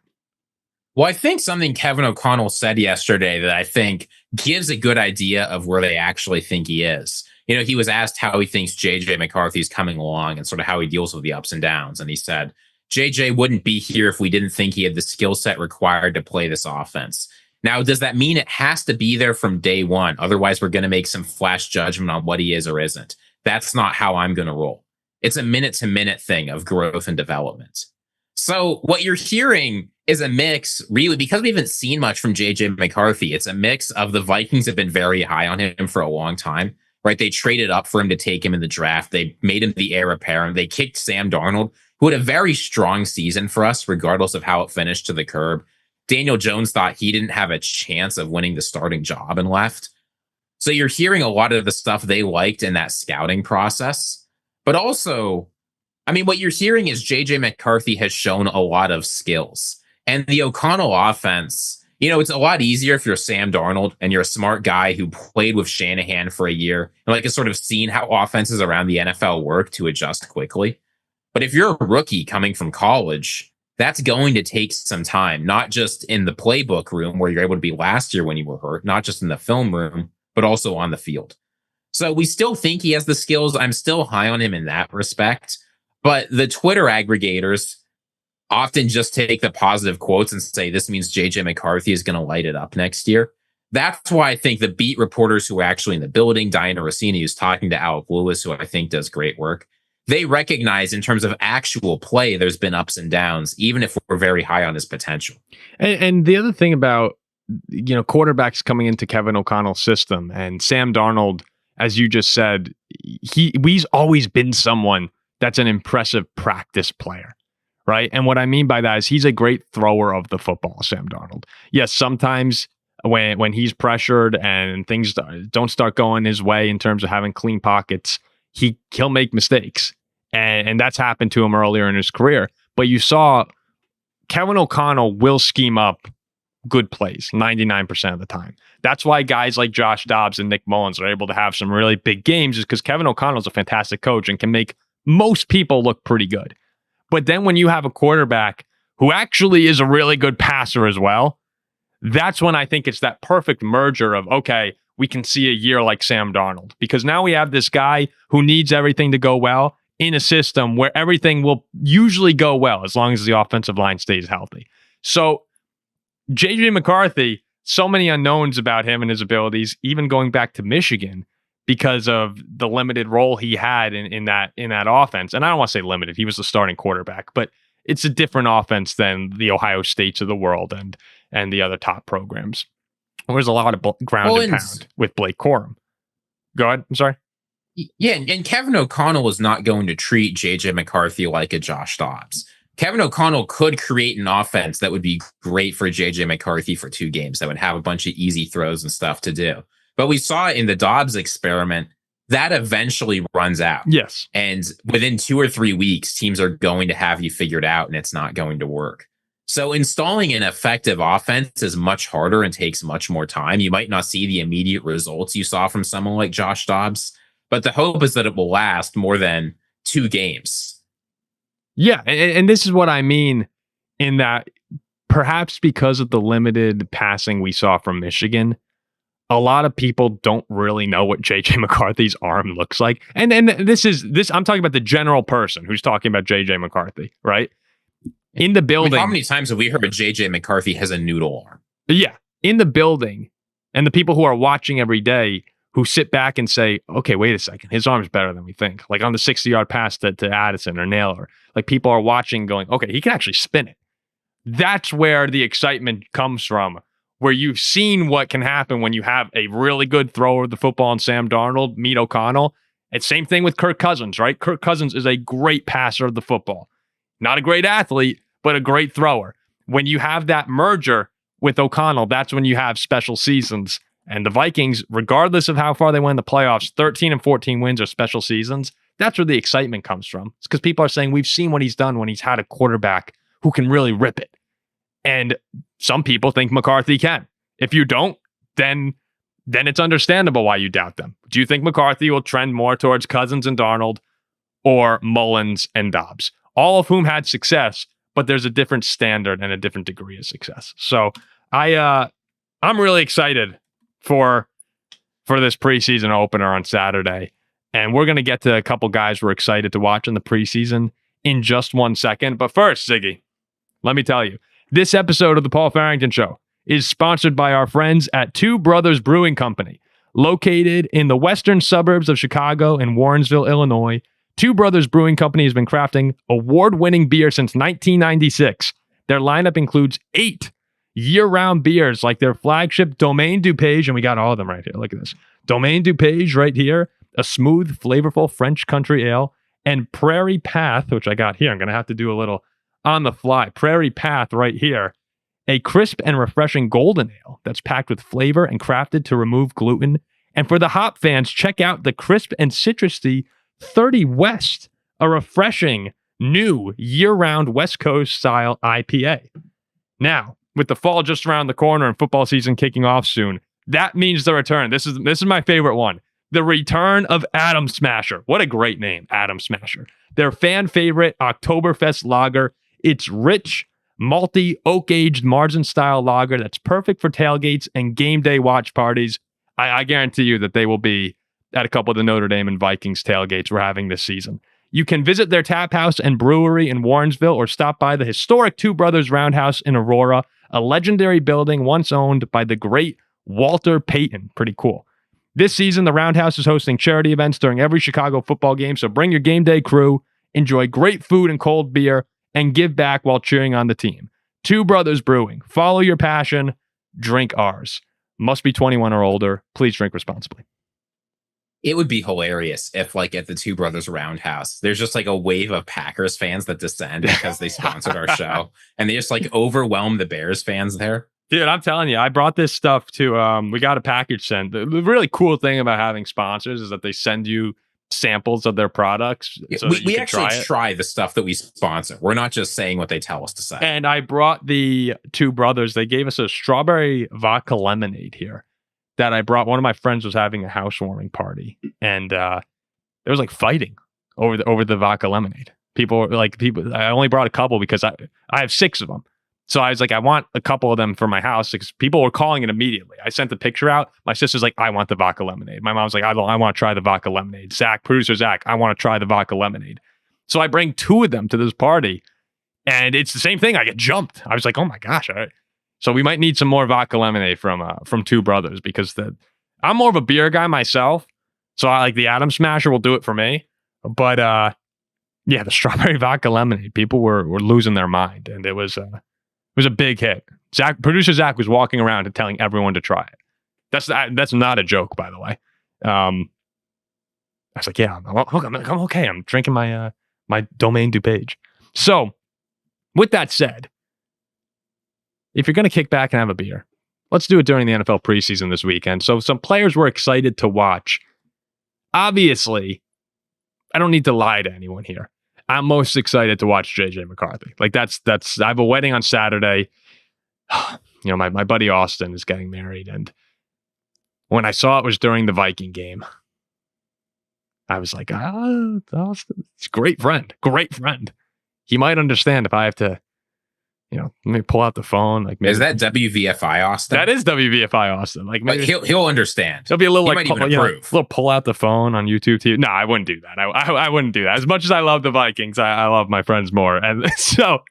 Well, I think something Kevin O'Connell said yesterday that I think gives a good idea of where they actually think he is. He was asked how he thinks JJ McCarthy's coming along and sort of how he deals with the ups and downs. And he said, JJ wouldn't be here if we didn't think he had the skill set required to play this offense. Now, does that mean it has to be there from day one? Otherwise, we're going to make some flash judgment on what he is or isn't. That's not how I'm going to roll. It's a minute-to-minute thing of growth and development. So what you're hearing is a mix, really, because we haven't seen much from J.J. McCarthy. It's a mix of the Vikings have been very high on him for a long time, right? They traded up for him to take him in the draft. They made him the heir apparent. They kicked Sam Darnold, who had a very strong season for us, regardless of how it finished, to the curb. Daniel Jones thought he didn't have a chance of winning the starting job and left. So you're hearing a lot of the stuff they liked in that scouting process. But also, I mean, what you're hearing is J.J. McCarthy has shown a lot of skills. And the O'Connell offense, it's a lot easier if you're Sam Darnold and you're a smart guy who played with Shanahan for a year and has sort of seen how offenses around the NFL work to adjust quickly. But if you're a rookie coming from college, that's going to take some time, not just in the playbook room where you're able to be last year when you were hurt, not just in the film room, but also on the field. So we still think he has the skills. I'm still high on him in that respect. But the Twitter aggregators often just take the positive quotes and say, this means J.J. McCarthy is going to light it up next year. That's why I think the beat reporters who are actually in the building, Diana Rossini, who's talking to Alec Lewis, who I think does great work, they recognize in terms of actual play, there's been ups and downs, even if we're very high on his potential. And the other thing about, quarterbacks coming into Kevin O'Connell's system, and Sam Darnold, as you just said, he's always been someone that's an impressive practice player, right? And what I mean by that is he's a great thrower of the football, Sam Darnold. Yes, sometimes when he's pressured and things don't start going his way in terms of having clean pockets, he'll make mistakes. And that's happened to him earlier in his career. But you saw Kevin O'Connell will scheme up good plays 99% of the time. That's why guys like Josh Dobbs and Nick Mullins are able to have some really big games, is because Kevin O'Connell is a fantastic coach and can make most people look pretty good. But then when you have a quarterback who actually is a really good passer as well, that's when I think it's that perfect merger of, okay, we can see a year like Sam Darnold, because now we have this guy who needs everything to go well in a system where everything will usually go well as long as the offensive line stays healthy. So J.J. McCarthy, so many unknowns about him and his abilities, even going back to Michigan, because of the limited role he had in that offense. And I don't want to say limited, he was the starting quarterback, but it's a different offense than the Ohio States of the world and the other top programs. There's a lot of ground and pound with Blake Corum. Go ahead. I'm sorry. Yeah, and Kevin O'Connell is not going to treat J.J. McCarthy like a Josh Dobbs. Kevin O'Connell could create an offense that would be great for J.J. McCarthy for 2 games that would have a bunch of easy throws and stuff to do. But we saw in the Dobbs experiment, that eventually runs out. Yes. And within 2 or 3 weeks, teams are going to have you figured out and it's not going to work. So installing an effective offense is much harder and takes much more time. You might not see the immediate results you saw from someone like Josh Dobbs, but the hope is that it will last more than 2 games. Yeah, and this is what I mean in that perhaps because of the limited passing we saw from Michigan, a lot of people don't really know what J.J. McCarthy's arm looks like. And this I'm talking about the general person who's talking about J.J. McCarthy, right? In the building. I mean, how many times have we heard J.J. McCarthy has a noodle arm? Yeah, in the building, and the people who are watching every day who sit back and say, okay, wait a second, his arm's better than we think. Like on the 60-yard pass to Addison or Naylor, like people are watching going, okay, he can actually spin it. That's where the excitement comes from, where you've seen what can happen when you have a really good thrower of the football in Sam Darnold, meet O'Connell. And same thing with Kirk Cousins, right? Kirk Cousins is a great passer of the football. Not a great athlete, but a great thrower. When you have that merger with O'Connell, that's when you have special seasons. And the Vikings, regardless of how far they went in the playoffs, 13 and 14 wins are special seasons. That's where the excitement comes from. It's because people are saying we've seen what he's done when he's had a quarterback who can really rip it. And some people think McCarthy can. If you don't, then it's understandable why you doubt them. Do you think McCarthy will trend more towards Cousins and Darnold or Mullins and Dobbs? All of whom had success, but there's a different standard and a different degree of success. So I'm really excited for this preseason opener on Saturday. And we're going to get to a couple guys we're excited to watch in the preseason in just 1 second. But first, Ziggy, let me tell you, this episode of the Paul Farrington Show is sponsored by our friends at Two Brothers Brewing Company, Located in the western suburbs of Chicago and Warrensville, Illinois, Two Brothers Brewing Company has been crafting award-winning beer since 1996. Their lineup includes 8 year-round beers like their flagship Domaine DuPage, and we got all of them right here. Look at this. Domaine DuPage right here, a smooth, flavorful French country ale, and Prairie Path, which I got here. I'm going to have to do a little on the fly. Prairie Path right here, a crisp and refreshing golden ale that's packed with flavor and crafted to remove gluten. And for the hop fans, check out the crisp and citrusy 30 West, a refreshing new year-round West Coast style IPA. Now, with the fall just around the corner and football season kicking off soon, that means the return. This is my favorite one. The return of Atom Smasher. What a great name, Atom Smasher. Their fan favorite Oktoberfest lager. It's rich, malty, oak-aged Marzen-style lager that's perfect for tailgates and game day watch parties. I guarantee you that they will be at a couple of the Notre Dame and Vikings tailgates we're having this season. You can visit their tap house and brewery in Warrensville or stop by the historic Two Brothers Roundhouse in Aurora, a legendary building once owned by the great Walter Payton. Pretty cool. This season, the Roundhouse is hosting charity events during every Chicago football game, so bring your game day crew, enjoy great food and cold beer, and give back while cheering on the team. Two Brothers Brewing. Follow your passion. Drink ours. Must be 21 or older. Please drink responsibly. It would be hilarious if, like, at the Two Brothers Roundhouse, there's just like a wave of Packers fans that descend because they sponsored our show, and they just like overwhelm the Bears fans there. Dude, I'm telling you, I brought this stuff to, we got a package sent. The really cool thing about having sponsors is that they send you samples of their products. So we actually try the stuff that we sponsor. We're not just saying what they tell us to say. And I brought the Two Brothers. They gave us a strawberry vodka lemonade here that I brought. One of my friends was having a housewarming party, and there was like fighting over the vodka lemonade. People. I only brought a couple because I have 6 of them. So I was like, I want a couple of them for my house because people were calling it immediately. I sent the picture out. My sister's like, I want the vodka lemonade. My mom's like, I want to try the vodka lemonade. Producer Zach, I want to try the vodka lemonade. So I bring 2 of them to this party, and it's the same thing. I get jumped. I was like, oh my gosh. All right. So we might need some more vodka lemonade from Two Brothers because I'm more of a beer guy myself. So I like the Atom Smasher will do it for me. But yeah, the strawberry vodka lemonade, people were losing their mind, and it was a big hit. Producer Zach was walking around and telling everyone to try it. That's not a joke, by the way. I was like, yeah, I'm okay. I'm drinking my Domaine DuPage. So, with that said, if you're going to kick back and have a beer, let's do it during the NFL preseason this weekend. So, some players we're excited to watch. Obviously, I don't need to lie to anyone here. I'm most excited to watch JJ McCarthy. Like that's I have a wedding on Saturday. You know, my buddy Austin is getting married, and when I saw it was during the Viking game, I was like, it's great friend. He might understand if I have to, you know, let me pull out the phone. Like, maybe, is that WVFI Austin? That is WVFI Austin. Like, maybe he'll understand. He'll be a little little pull out the phone on YouTube TV. No, I wouldn't do that. I wouldn't do that. As much as I love the Vikings, I love my friends more. And so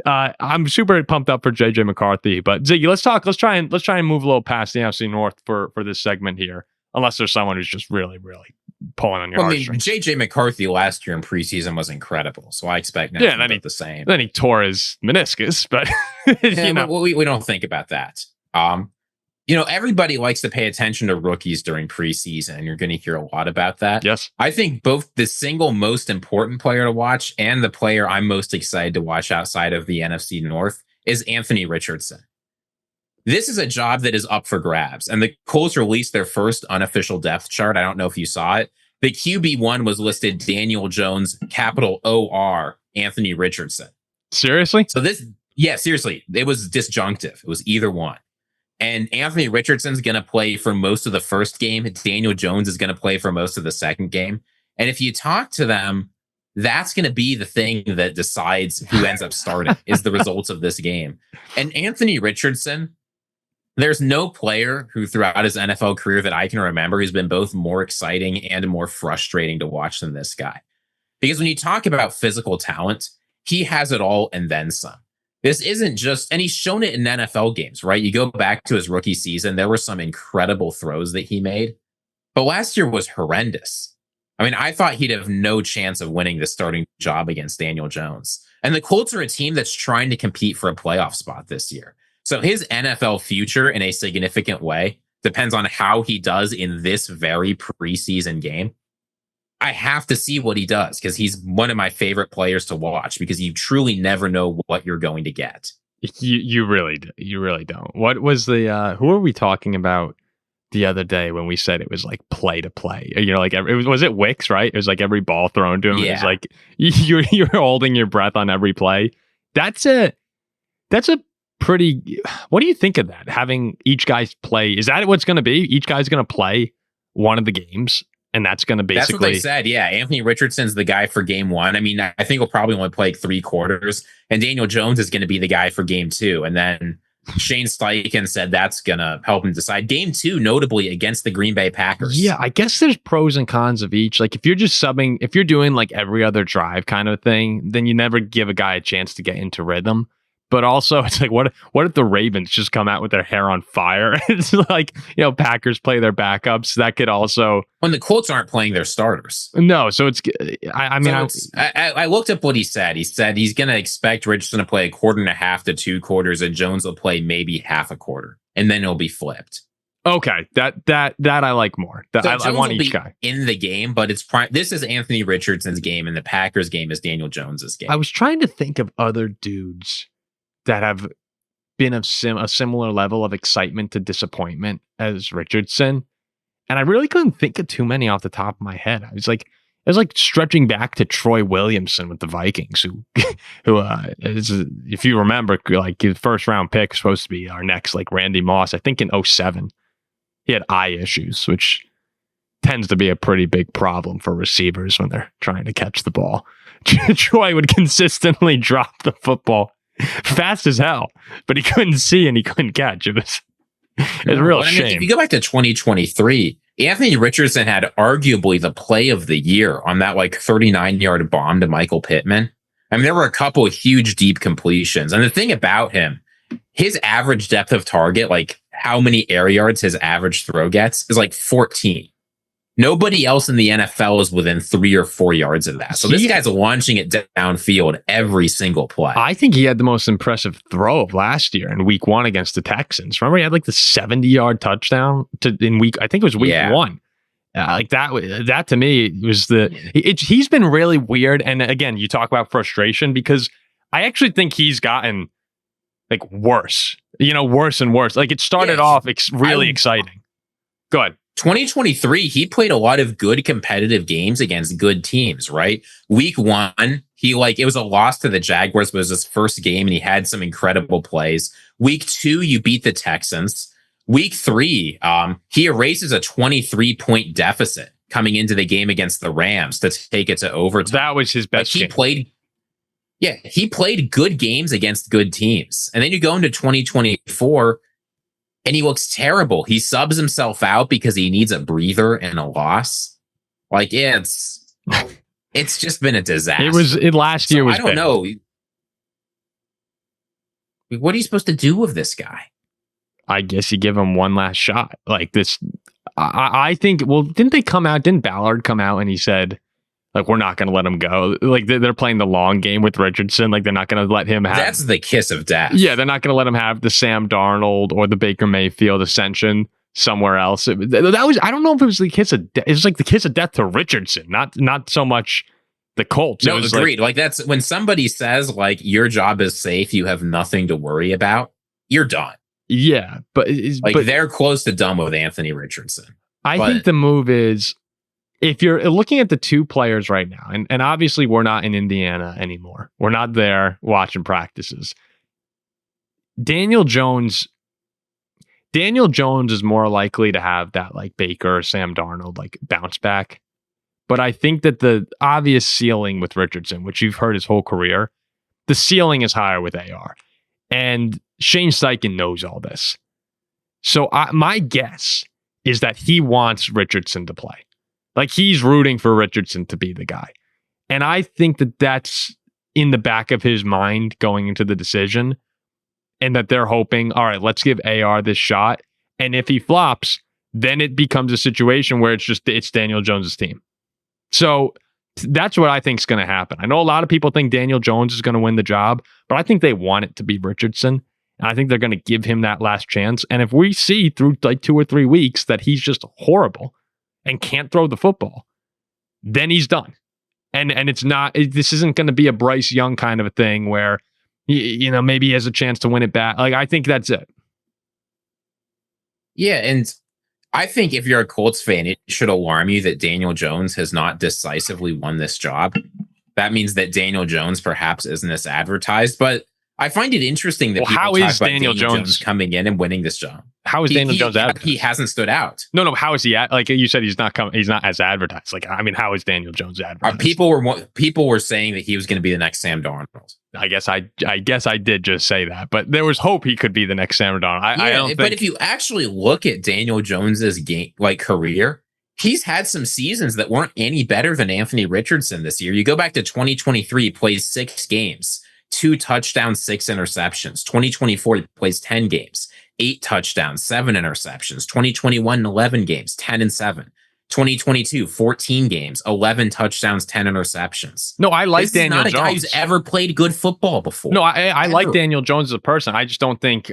I'm super pumped up for JJ McCarthy. But Ziggy, let's try and move a little past the NFC North for this segment here. Unless there's someone who's just really, really pulling on your heartstrings. JJ McCarthy last year in preseason was incredible, so I expect nothing but the same. Then he tore his meniscus, but but we don't think about that. You know, everybody likes to pay attention to rookies during preseason, and you're going to hear a lot about that. Yes, I think both the single most important player to watch and the player I'm most excited to watch outside of the NFC North is Anthony Richardson. This is a job that is up for grabs, and the Colts released their first unofficial depth chart. I don't know if you saw it. The QB1 was listed Daniel Jones, capital OR, Anthony Richardson. Seriously? So seriously. It was disjunctive. It was either one. And Anthony Richardson's going to play for most of the first game. Daniel Jones is going to play for most of the second game. And if you talk to them, that's going to be the thing that decides who ends up starting, is the results of this game. And Anthony Richardson, there's no player who throughout his NFL career that I can remember has been both more exciting and more frustrating to watch than this guy. Because when you talk about physical talent, he has it all and then some. This isn't just, and he's shown it in NFL games, right? You go back to his rookie season, there were some incredible throws that he made, but last year was horrendous. I mean, I thought he'd have no chance of winning the starting job against Daniel Jones. And the Colts are a team that's trying to compete for a playoff spot this year. So his NFL future in a significant way depends on how he does in this very preseason game. I have to see what he does because he's one of my favorite players to watch because you truly never know what you're going to get. You really don't. What was the who were we talking about the other day when we said it was like play to play? You know, like was it Wicks, right? It was like every ball thrown to him. Yeah. It was like you're holding your breath on every play. That's a pretty. What do you think of that? Having each guy's play, is that what's going to be? Each guy's going to play one of the games. And that's going to basically... That's what they said, yeah. Anthony Richardson's the guy for game one. I mean, I think he'll probably only play like 3 quarters. And Daniel Jones is going to be the guy for game 2. And then Shane Steichen said that's going to help him decide. Game 2, notably, against the Green Bay Packers. Yeah, I guess there's pros and cons of each. Like, if you're just subbing... If you're doing, like, every other drive kind of thing, then you never give a guy a chance to get into rhythm. But also, it's like, what if the Ravens just come out with their hair on fire? It's like, you know, Packers play their backups. That could also... When the Colts aren't playing their starters. No, so it's... I looked up what he said. He said he's going to expect Richardson to play 1.5 to 2 quarters, and Jones will play maybe half a quarter, and then it'll be flipped. Okay, that I like more. So I want each guy in the game, but this is Anthony Richardson's game, and the Packers game is Daniel Jones's game. I was trying to think of other dudes that have been of a similar level of excitement to disappointment as Richardson. And I really couldn't think of too many off the top of my head. I was like stretching back to Troy Williamson with the Vikings, who is, if you remember, like his first round pick was supposed to be our next, like Randy Moss, I think in 2007. He had eye issues, which tends to be a pretty big problem for receivers when they're trying to catch the ball. Troy would consistently drop the football fast as hell, but he couldn't see and he couldn't catch. It was a real shame. If you go back to 2023, Anthony Richardson had arguably the play of the year on that like 39-yard bomb to Michael Pittman. I mean, there were a couple of huge deep completions. And the thing about him, his average depth of target, like how many air yards his average throw gets, is like 14. Nobody else in the NFL is within 3 or 4 yards of that. So this guy's launching it downfield every single play. I think he had the most impressive throw of last year in week 1 against the Texans. Remember, he had like the 70-yard touchdown in week 1. Like that to me was he's been really weird. And again, you talk about frustration because I actually think he's gotten like worse, worse and worse. Like it started off really exciting. Go ahead. 2023, he played a lot of good competitive games against good teams, right? Week 1, it was a loss to the Jaguars, but it was his first game and he had some incredible plays. Week 2, you beat the Texans. Week 3, he erases a 23-point deficit coming into the game against the Rams to take it to overtime. That was his best game. He played good games against good teams. And then you go into 2024, and he looks terrible. He subs himself out because he needs a breather and a loss. Like it's just been a disaster. Last year was. I don't know. What are you supposed to do with this guy? I guess you give him one last shot. Like this, I think. Well, didn't Ballard come out and he said, like, we're not going to let him go. Like, they're playing the long game with Richardson. Like, they're not going to let him have... That's the kiss of death. Yeah, they're not going to let him have the Sam Darnold or the Baker Mayfield ascension somewhere else. That was... I don't know if it was the kiss of death. It was like the kiss of death to Richardson, not so much the Colts. No, agreed. Like, that's... When somebody says, like, your job is safe, you have nothing to worry about, you're done. Yeah, but... they're close to done with Anthony Richardson. I think the move is... If you're looking at the two players right now, and obviously we're not in Indiana anymore. We're not there watching practices. Daniel Jones is more likely to have that like Baker or Sam Darnold like bounce back. But I think that the obvious ceiling with Richardson, which you've heard his whole career, the ceiling is higher with AR. And Shane Steichen knows all this. So my guess is that he wants Richardson to play. Like he's rooting for Richardson to be the guy. And I think that that's in the back of his mind going into the decision, and that they're hoping, all right, let's give AR this shot. And if he flops, then it becomes a situation where it's Daniel Jones's team. So that's what I think is going to happen. I know a lot of people think Daniel Jones is going to win the job, but I think they want it to be Richardson. And I think they're going to give him that last chance. And if we see through like 2 or 3 weeks that he's just horrible and can't throw the football, then he's done. And this isn't going to be a Bryce Young kind of a thing where, maybe he has a chance to win it back. Like, I think that's it. Yeah, and I think if you're a Colts fan, it should alarm you that Daniel Jones has not decisively won this job. That means that Daniel Jones perhaps isn't as advertised, but I find it interesting that people how talk is about Daniel Jones coming in and winning this job. How is Daniel Jones advertised? He hasn't stood out. No. How is he? Like you said, he's not as advertised. Like, I mean, how is Daniel Jones advertised? People were saying that he was going to be the next Sam Darnold. I guess I did just say that, but there was hope he could be the next Sam Darnold. I don't think. But if you actually look at Daniel Jones's career, he's had some seasons that weren't any better than Anthony Richardson this year. You go back to 2023, he plays 6 games, 2 touchdowns, 6 interceptions. 2024, he plays 10 games, 8 touchdowns, 7 interceptions. 2021, 11 games, 10 and 7. 2022, 14 games, 11 touchdowns, 10 interceptions. No, I like Daniel Jones. He's not a guy who's ever played good football before. No, I like Daniel Jones as a person. I just don't think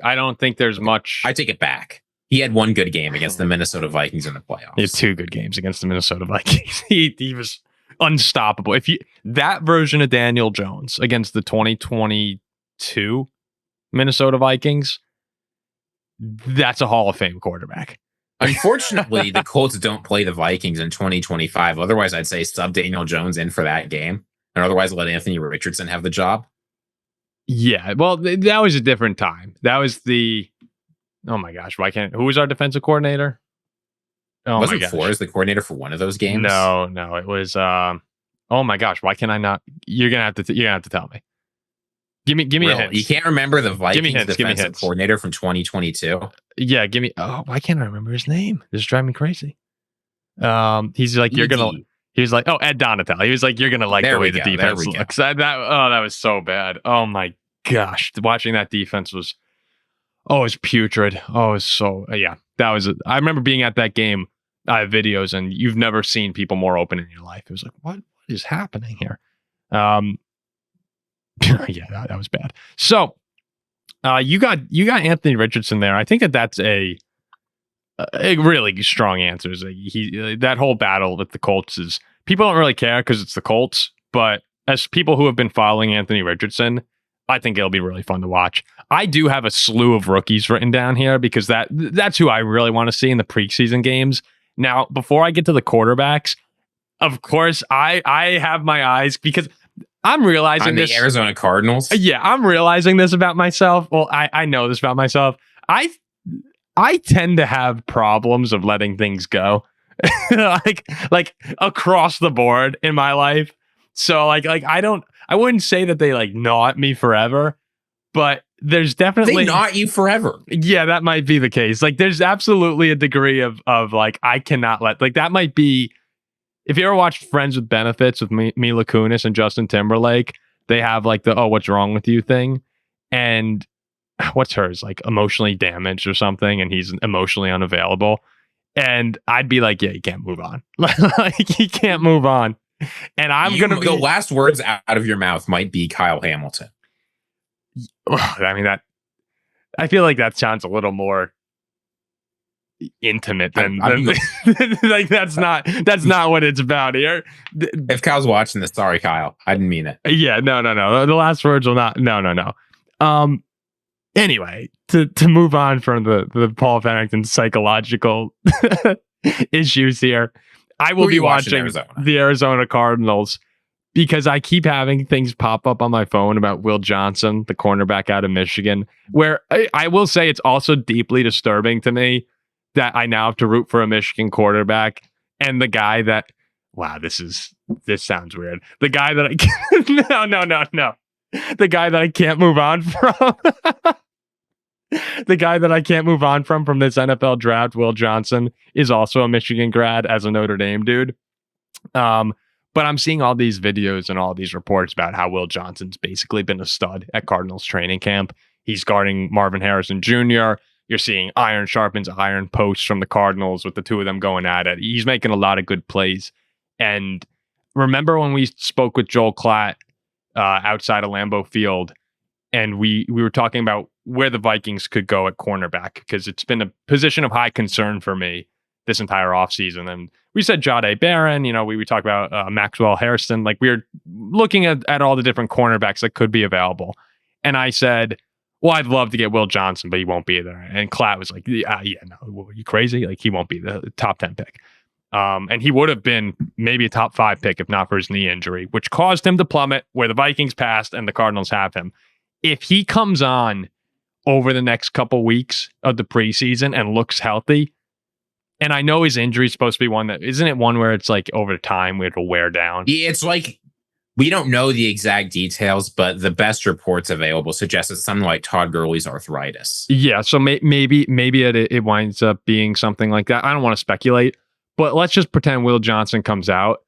there's much. I take it back. He had 1 good game against the Minnesota Vikings in the playoffs. He had 2 good games against the Minnesota Vikings. He was unstoppable. That version of Daniel Jones against the 2022 Minnesota Vikings, that's a Hall of Fame quarterback. Unfortunately, the Colts don't play the Vikings in 2025. Otherwise, I'd say sub Daniel Jones in for that game. And otherwise, let Anthony Richardson have the job. Yeah, well, that was a different time. That was oh my gosh, who was our defensive coordinator? Oh Wasn't Flores the coordinator for one of those games? No, it was, oh my gosh, why can I not? You're going to have to tell me. Give me a hint. You can't remember the Vikings defensive coordinator from 2022? Yeah, why can't I remember his name? This is driving me crazy. He's like, he was like, oh, Ed Donatel. He was like, you're going to like the way the defense looks. That was so bad. Oh my gosh. Watching that defense was putrid. Oh, it was so, yeah. I remember being at that game. I have videos, and you've never seen people more open in your life. It was like, what is happening here? Yeah, that was bad. So, you got Anthony Richardson there. I think that's a really strong answer. That whole battle with the Colts is, people don't really care because it's the Colts, but as people who have been following Anthony Richardson, I think it'll be really fun to watch. I do have a slew of rookies written down here because that's who I really want to see in the preseason games. Now, before I get to the quarterbacks, of course, I have my eyes because I'm realizing the Arizona Cardinals. Yeah, I'm realizing this about myself. Well, I know this about myself. I tend to have problems of letting things go, like across the board in my life. So I wouldn't say that they like gnaw at me forever, but there's definitely they gnaw at you forever. Yeah, that might be the case. Like, there's absolutely a degree of like, I cannot let, like, that might be. If you ever watched Friends with Benefits with Mila Kunis and Justin Timberlake, they have like the, what's wrong with you thing. And what's hers? Like emotionally damaged or something. And he's emotionally unavailable. And I'd be like, yeah, you can't move on. Like, you can't move on. And the last words out of your mouth might be Kyle Hamilton. I mean, I feel like that sounds a little more intimate than like that's not what it's about here. If Kyle's watching this, sorry, Kyle, I didn't mean it. Yeah, no. The last words will not. No. Anyway, to move on from the Paul Farrington psychological issues here, I will be watching the Arizona Cardinals because I keep having things pop up on my phone about Will Johnson, the cornerback out of Michigan, where I will say it's also deeply disturbing to me that I now have to root for a Michigan quarterback, and the guy that, wow, this sounds weird. The guy that no. The guy that I can't move on from. The guy that I can't move on from this NFL draft, Will Johnson, is also a Michigan grad as a Notre Dame dude. But But I'm seeing all these videos and all these reports about how Will Johnson's basically been a stud at Cardinals training camp. He's guarding Marvin Harrison Jr. You're seeing iron sharpens iron posts from the Cardinals with the two of them going at it. He's making a lot of good plays. And remember when we spoke with Joel Klatt outside of Lambeau Field, and we were talking about where the Vikings could go at cornerback, because it's been a position of high concern for me this entire offseason. And we said Jahdae Barron, we talked about Maxwell Hairston. Like, we were looking at all the different cornerbacks that could be available. And I said, well, I'd love to get Will Johnson, but he won't be there. And Klatt was like, yeah, no, are you crazy? Like, he won't be the top 10 pick. And he would have been maybe a top 5 pick if not for his knee injury, which caused him to plummet where the Vikings passed and the Cardinals have him. If he comes on over the next couple weeks of the preseason and looks healthy, and I know his injury is supposed to be one that, isn't it one where it's like over time it'll wear down? Yeah, it's like, we don't know the exact details, but the best reports available suggest it's something like Todd Gurley's arthritis. Yeah, so maybe it winds up being something like that. I don't want to speculate, but let's just pretend Will Johnson comes out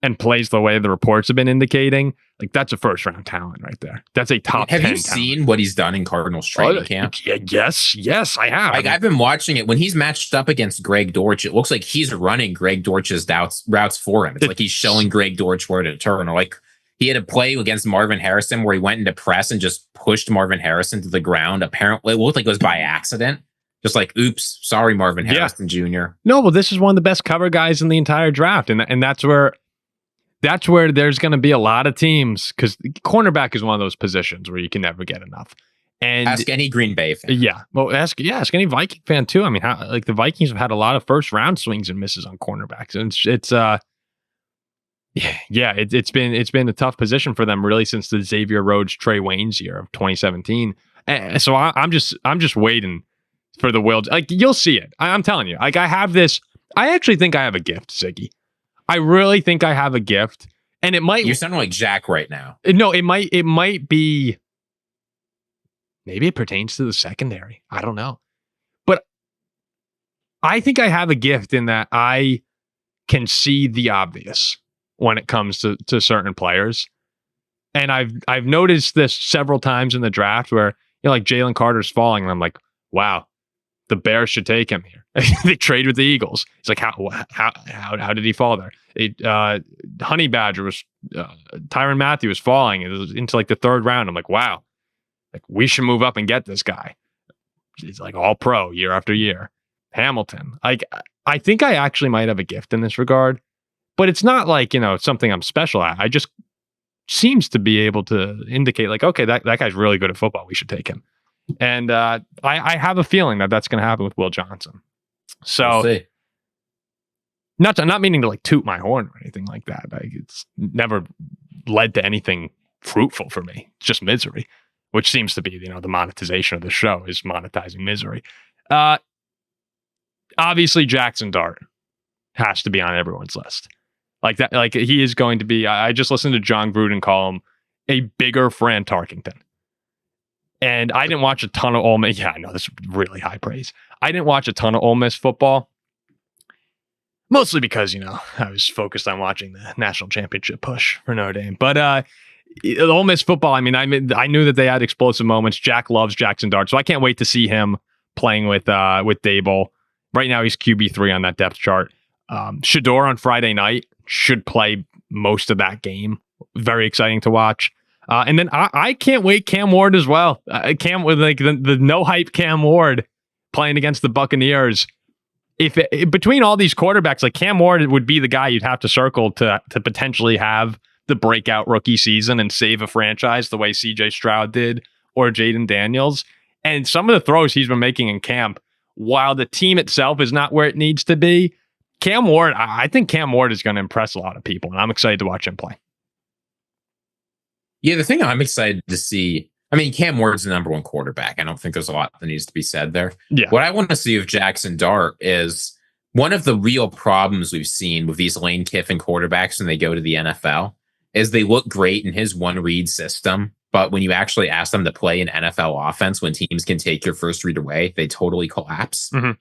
and plays the way the reports have been indicating. Like, that's a first round talent right there. That's a top 10 Have you talent. seen what he's done in Cardinals training camp? Yes, I have. Like, I've been watching it. When he's matched up against Greg Dortch, it looks like he's running Greg Dortch's routes for him. It's like he's showing Greg Dortch where to turn. Or like, he had a play against Marvin Harrison where he went into press and just pushed Marvin Harrison to the ground. Apparently, it looked like it was by accident. Just like, oops, sorry, Marvin Harrison Jr. No, well, this is one of the best cover guys in the entire draft. And that's where there's going to be a lot of teams, because cornerback is one of those positions where you can never get enough. And ask any Green Bay fan. Yeah. Well, ask any Viking fan too. I mean, the Vikings have had a lot of first round swings and misses on cornerbacks. And it's been a tough position for them really since the Xavier Rhodes, Trey Waynes year of 2017. And so I'm just waiting for the Will. Like, you'll see it. I'm telling you. Like, I actually think I have a gift, Ziggy. I really think I have a gift, and it might. You're sounding like Jack right now. No, it might be. Maybe it pertains to the secondary. I don't know, but I think I have a gift in that I can see the obvious when it comes to certain players, and I've noticed this several times in the draft where like Jalen Carter's falling, and I'm like, wow, the Bears should take him here. They trade with the Eagles. It's like, how did he fall there? Honey Badger was Tyrann Mathieu was falling. It was into like the 3rd round. I'm like, wow, like, we should move up and get this guy. He's like all pro year after year. Hamilton. Like, I think I actually might have a gift in this regard, but it's not like, something I'm special at. I just seems to be able to indicate like, okay, that guy's really good at football. We should take him. And I have a feeling that that's going to happen with Will Johnson. So, we'll see. Not meaning to like toot my horn or anything like that. Like, it's never led to anything fruitful for me. It's just misery, which seems to be the monetization of the show is monetizing misery. Obviously, Jaxson Dart has to be on everyone's list. Like that. Like, he is going to be. I just listened to John Gruden call him a bigger Fran Tarkenton. And I didn't watch a ton of Ole Miss. Yeah, I know this is really high praise. I didn't watch a ton of Ole Miss football, mostly because, I was focused on watching the national championship push for Notre Dame. But Ole Miss football, I knew that they had explosive moments. Jack loves Jaxson Dart, so I can't wait to see him playing with Dable. Right now, he's QB3 on that depth chart. Shedeur on Friday night should play most of that game. Very exciting to watch. And then I can't wait Cam Ward as well. Cam with like the no hype Cam Ward playing against the Buccaneers. Between all these quarterbacks, like Cam Ward would be the guy you'd have to circle to potentially have the breakout rookie season and save a franchise the way CJ Stroud did or Jaden Daniels. And some of the throws he's been making in camp, while the team itself is not where it needs to be, Cam Ward, I think Cam Ward is going to impress a lot of people, and I'm excited to watch him play. Yeah, the thing I'm excited to see, Cam Ward's the number 1 quarterback. I don't think there's a lot that needs to be said there. Yeah. What I want to see with Jaxson Dart is one of the real problems we've seen with these Lane Kiffin quarterbacks when they go to the NFL is they look great in his one-read system, but when you actually ask them to play an NFL offense when teams can take your first read away, they totally collapse. Mm-hmm.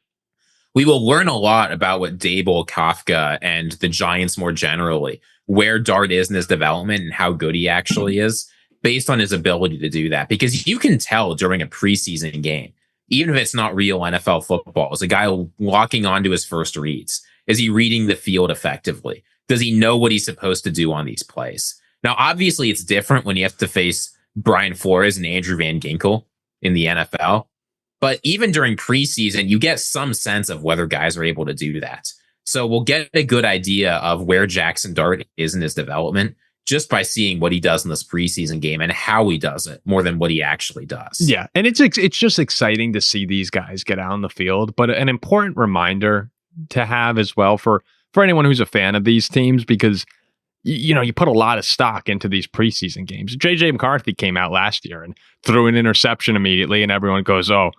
We will learn a lot about what Dable, Kafka, and the Giants more generally where Dart is in his development and how good he actually is based on his ability to do that. Because you can tell during a preseason game, even if it's not real NFL football, is a guy locking onto his first reads? Is he reading the field effectively? Does he know what he's supposed to do on these plays? Now, obviously, it's different when you have to face Brian Flores and Andrew Van Ginkel in the NFL. But even during preseason, you get some sense of whether guys are able to do that. So we'll get a good idea of where Jaxson Dart is in his development just by seeing what he does in this preseason game and how he does it more than what he actually does. Yeah, and it's just exciting to see these guys get out on the field, but an important reminder to have as well for anyone who's a fan of these teams, because you put a lot of stock into these preseason games. JJ McCarthy came out last year and threw an interception immediately, and everyone goes, "Oh,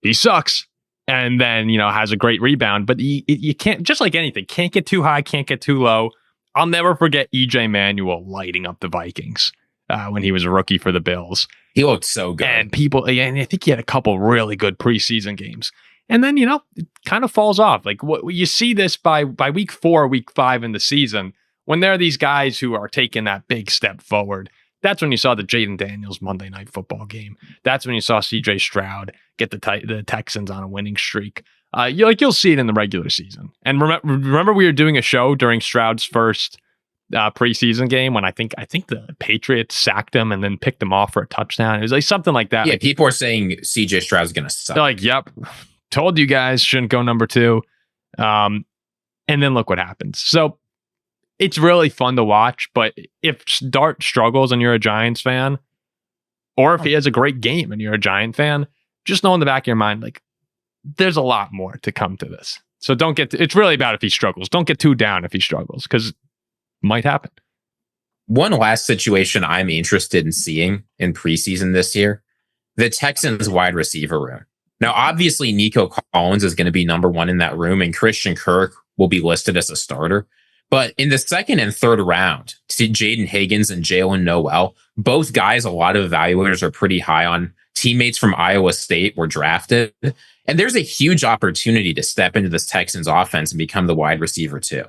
he sucks." And then, has a great rebound, but you can't, just like anything, can't get too high, can't get too low. I'll never forget EJ Manuel lighting up the Vikings when he was a rookie for the Bills. He looked so good. And I think he had a couple really good preseason games. And then, it kind of falls off. Like you see this by week 4, week 5 in the season, when there are these guys who are taking that big step forward. That's when you saw the Jaden Daniels Monday Night Football game. That's when you saw CJ Stroud get the Texans on a winning streak. You'll see it in the regular season. And remember we were doing a show during Stroud's first preseason game when I think the Patriots sacked him and then picked him off for a touchdown. It was like something like that. Yeah, people are saying CJ Stroud's going to suck. They're like, "Yep, told you guys shouldn't go number 2." And then look what happens. So it's really fun to watch, but if Dart struggles and you're a Giants fan, or if he has a great game and you're a Giant fan, just know in the back of your mind, like, there's a lot more to come to this. So it's really about if he struggles. Don't get too down if he struggles, because it might happen. One last situation I'm interested in seeing in preseason this year, the Texans wide receiver room. Now, obviously, Nico Collins is going to be number 1 in that room, and Christian Kirk will be listed as a starter. But in the second and third round, Jaden Higgins and Jalen Noel, both guys a lot of evaluators are pretty high on. Teammates from Iowa State were drafted. And there's a huge opportunity to step into this Texans offense and become the wide receiver too,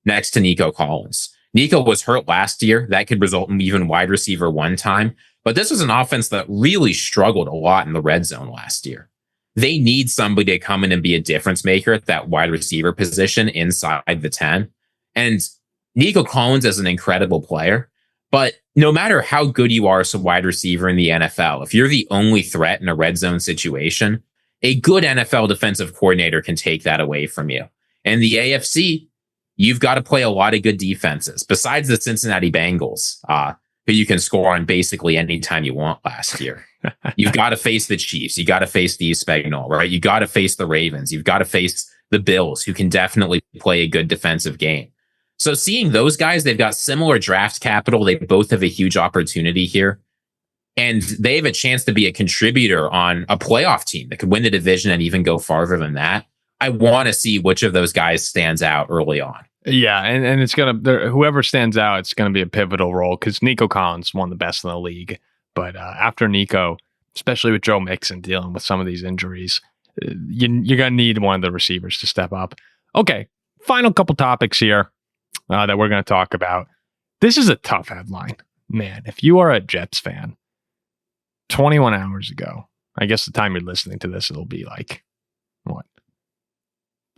next to Nico Collins. Nico was hurt last year. That could result in even wide receiver 1 time. But this was an offense that really struggled a lot in the red zone last year. They need somebody to come in and be a difference maker at that wide receiver position inside the 10. And Nico Collins is an incredible player, but no matter how good you are as a wide receiver in the NFL, if you're the only threat in a red zone situation, a good NFL defensive coordinator can take that away from you. And the AFC, you've got to play a lot of good defenses, besides the Cincinnati Bengals, who you can score on basically any time you want last year. You've got to face the Chiefs. You got to face Steve Spagnuolo, right? You got to face the Ravens. You've got to face the Bills, who can definitely play a good defensive game. So seeing those guys, they've got similar draft capital. They both have a huge opportunity here. And they have a chance to be a contributor on a playoff team that could win the division and even go farther than that. I want to see which of those guys stands out early on. Yeah, and it's whoever stands out, it's gonna be a pivotal role, because Nico Collins is one of the best in the league. But after Nico, especially with Joe Mixon dealing with some of these injuries, you're gonna need one of the receivers to step up. Okay, final couple topics here that we're gonna talk about. This is a tough headline, man. If you are a Jets fan, 21 hours ago, I guess the time you're listening to this, it'll be like, what,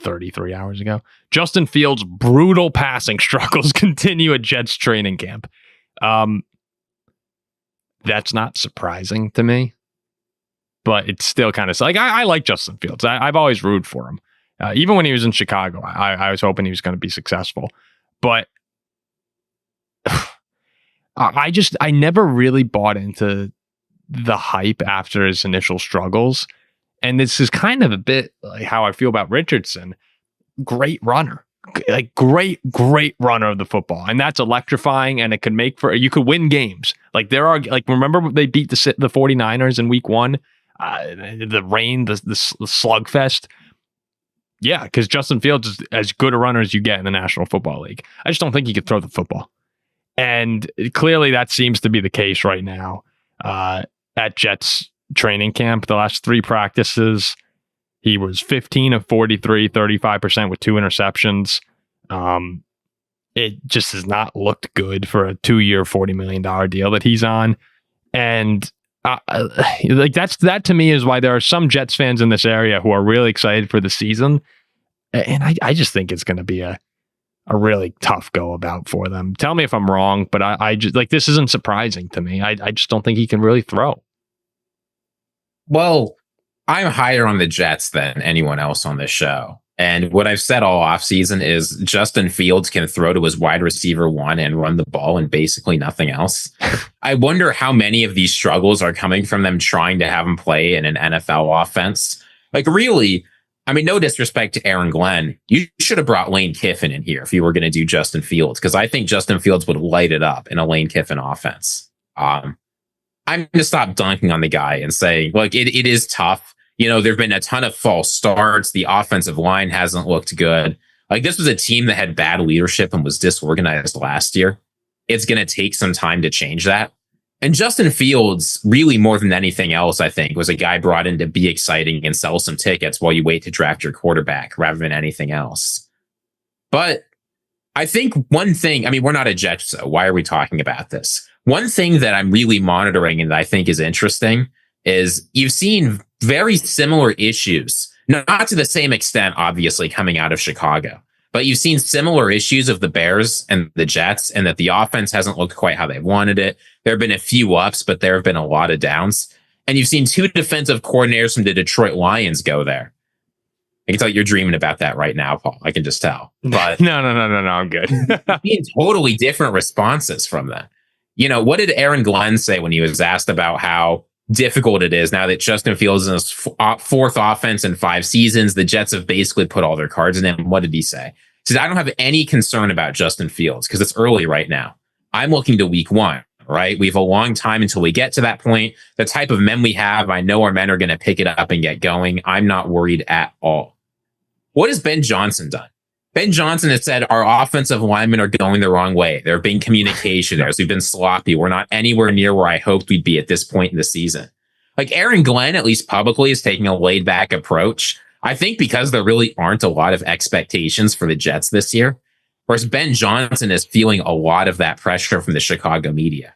33 hours ago? Justin Fields' brutal passing struggles continue at Jets training camp. That's not surprising to me, but it's still kind of like, I like Justin Fields. I've always rooted for him. Even when he was in Chicago, I was hoping he was going to be successful. But I never really bought into the hype after his initial struggles. And this is kind of a bit like how I feel about Richardson. Great runner, like great runner of the football. And that's electrifying, and it could you could win games. Like remember they beat the 49ers in week 1, the rain, the slugfest. Yeah, because Justin Fields is as good a runner as you get in the National Football League. I just don't think he could throw the football. And clearly that seems to be the case right now at Jets training camp. The last 3 practices, he was 15 of 43, 35% with 2 interceptions. it just has not looked good for a 2-year, $40 million deal that he's on. And like that to me is why there are some Jets fans in this area who are really excited for the season. And I just think it's going to be a really tough go about for them. Tell me if I'm wrong, but I just like, this isn't surprising to me. I just don't think he can really throw. Well, I'm higher on the Jets than anyone else on this show. And what I've said all offseason is Justin Fields can throw to his wide receiver one and run the ball and basically nothing else. I wonder how many of these struggles are coming from them trying to have him play in an NFL offense. Like, really, I mean, no disrespect to Aaron Glenn. You should have brought Lane Kiffin in here if you were going to do Justin Fields, because I think Justin Fields would light it up in a Lane Kiffin offense. I'm going to stop dunking on the guy and say, like, it is tough. You know, there have been a ton of false starts. The offensive line hasn't looked good. Like, this was a team that had bad leadership and was disorganized last year. It's going to take some time to change that. And Justin Fields, really more than anything else, I think, was a guy brought in to be exciting and sell some tickets while you wait to draft your quarterback rather than anything else. But I think one thing, I mean, we're not a Jets, so why are we talking about this? One thing that I'm really monitoring and that I think is interesting is you've seen very similar issues, not to the same extent, obviously, coming out of Chicago, but you've seen similar issues of the Bears and the Jets, and that the offense hasn't looked quite how they wanted it. There have been a few ups, but there have been a lot of downs. And you've seen two defensive coordinators from the Detroit Lions go there. I can tell you're dreaming about that right now, Paul. I can just tell. But No, I'm good. Being totally different responses from that. You know, what did Aaron Glenn say when he was asked about how difficult it is now that Justin Fields is in his fourth offense in 5 seasons? The Jets have basically put all their cards in him. What did he say? He said, I don't have any concern about Justin Fields because it's early right now. I'm looking to week 1, right? We have a long time until we get to that point. The type of men we have, I know our men are going to pick it up and get going. I'm not worried at all. What has Ben Johnson done? Ben Johnson has said our offensive linemen are going the wrong way. There have been communication errors. We've been sloppy. We're not anywhere near where I hoped we'd be at this point in the season. Like, Aaron Glenn, at least publicly, is taking a laid back approach. I think because there really aren't a lot of expectations for the Jets this year. Whereas Ben Johnson is feeling a lot of that pressure from the Chicago media.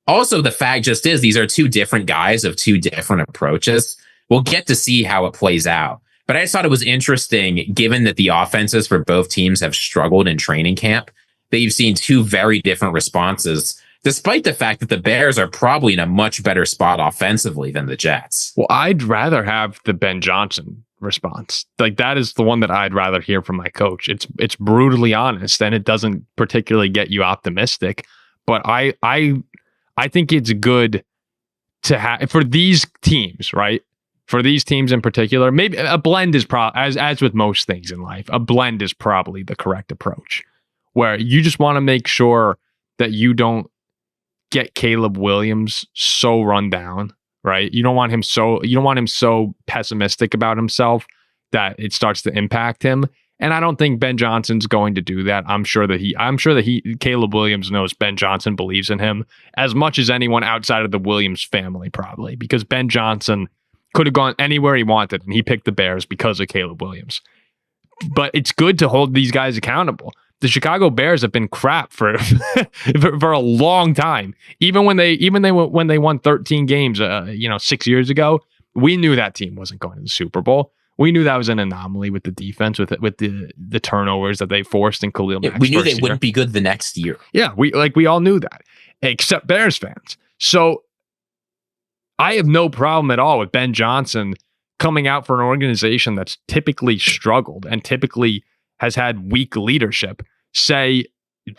Also, the fact just is these are two different guys of two different approaches. We'll get to see how it plays out. But I just thought it was interesting, given that the offenses for both teams have struggled in training camp, that you've seen two very different responses, despite the fact that the Bears are probably in a much better spot offensively than the Jets. Well, I'd rather have the Ben Johnson response. Like, that is the one that I'd rather hear from my coach. It's brutally honest, and it doesn't particularly get you optimistic. But I think it's good to have for these teams, right? For these teams in particular, maybe a blend is as with most things in life, a blend is probably the correct approach, where you just want to make sure that you don't get Caleb Williams so run down, right? You don't want him so pessimistic about himself that it starts to impact him. And I don't think Ben Johnson's going to do that. I'm sure that Caleb Williams knows Ben Johnson believes in him as much as anyone outside of the Williams family, probably, because Ben Johnson could have gone anywhere he wanted, and he picked the Bears because of Caleb Williams. But it's good to hold these guys accountable. The Chicago Bears have been crap for for a long time. Even when they won 13 games, 6 years ago, we knew that team wasn't going to the Super Bowl. We knew that was an anomaly with the defense, with the turnovers that they forced in Khalil Mack's we knew they year. wouldn't be good the next year. Yeah, we all knew that, except Bears fans. So I have no problem at all with Ben Johnson coming out for an organization that's typically struggled and typically has had weak leadership. Say,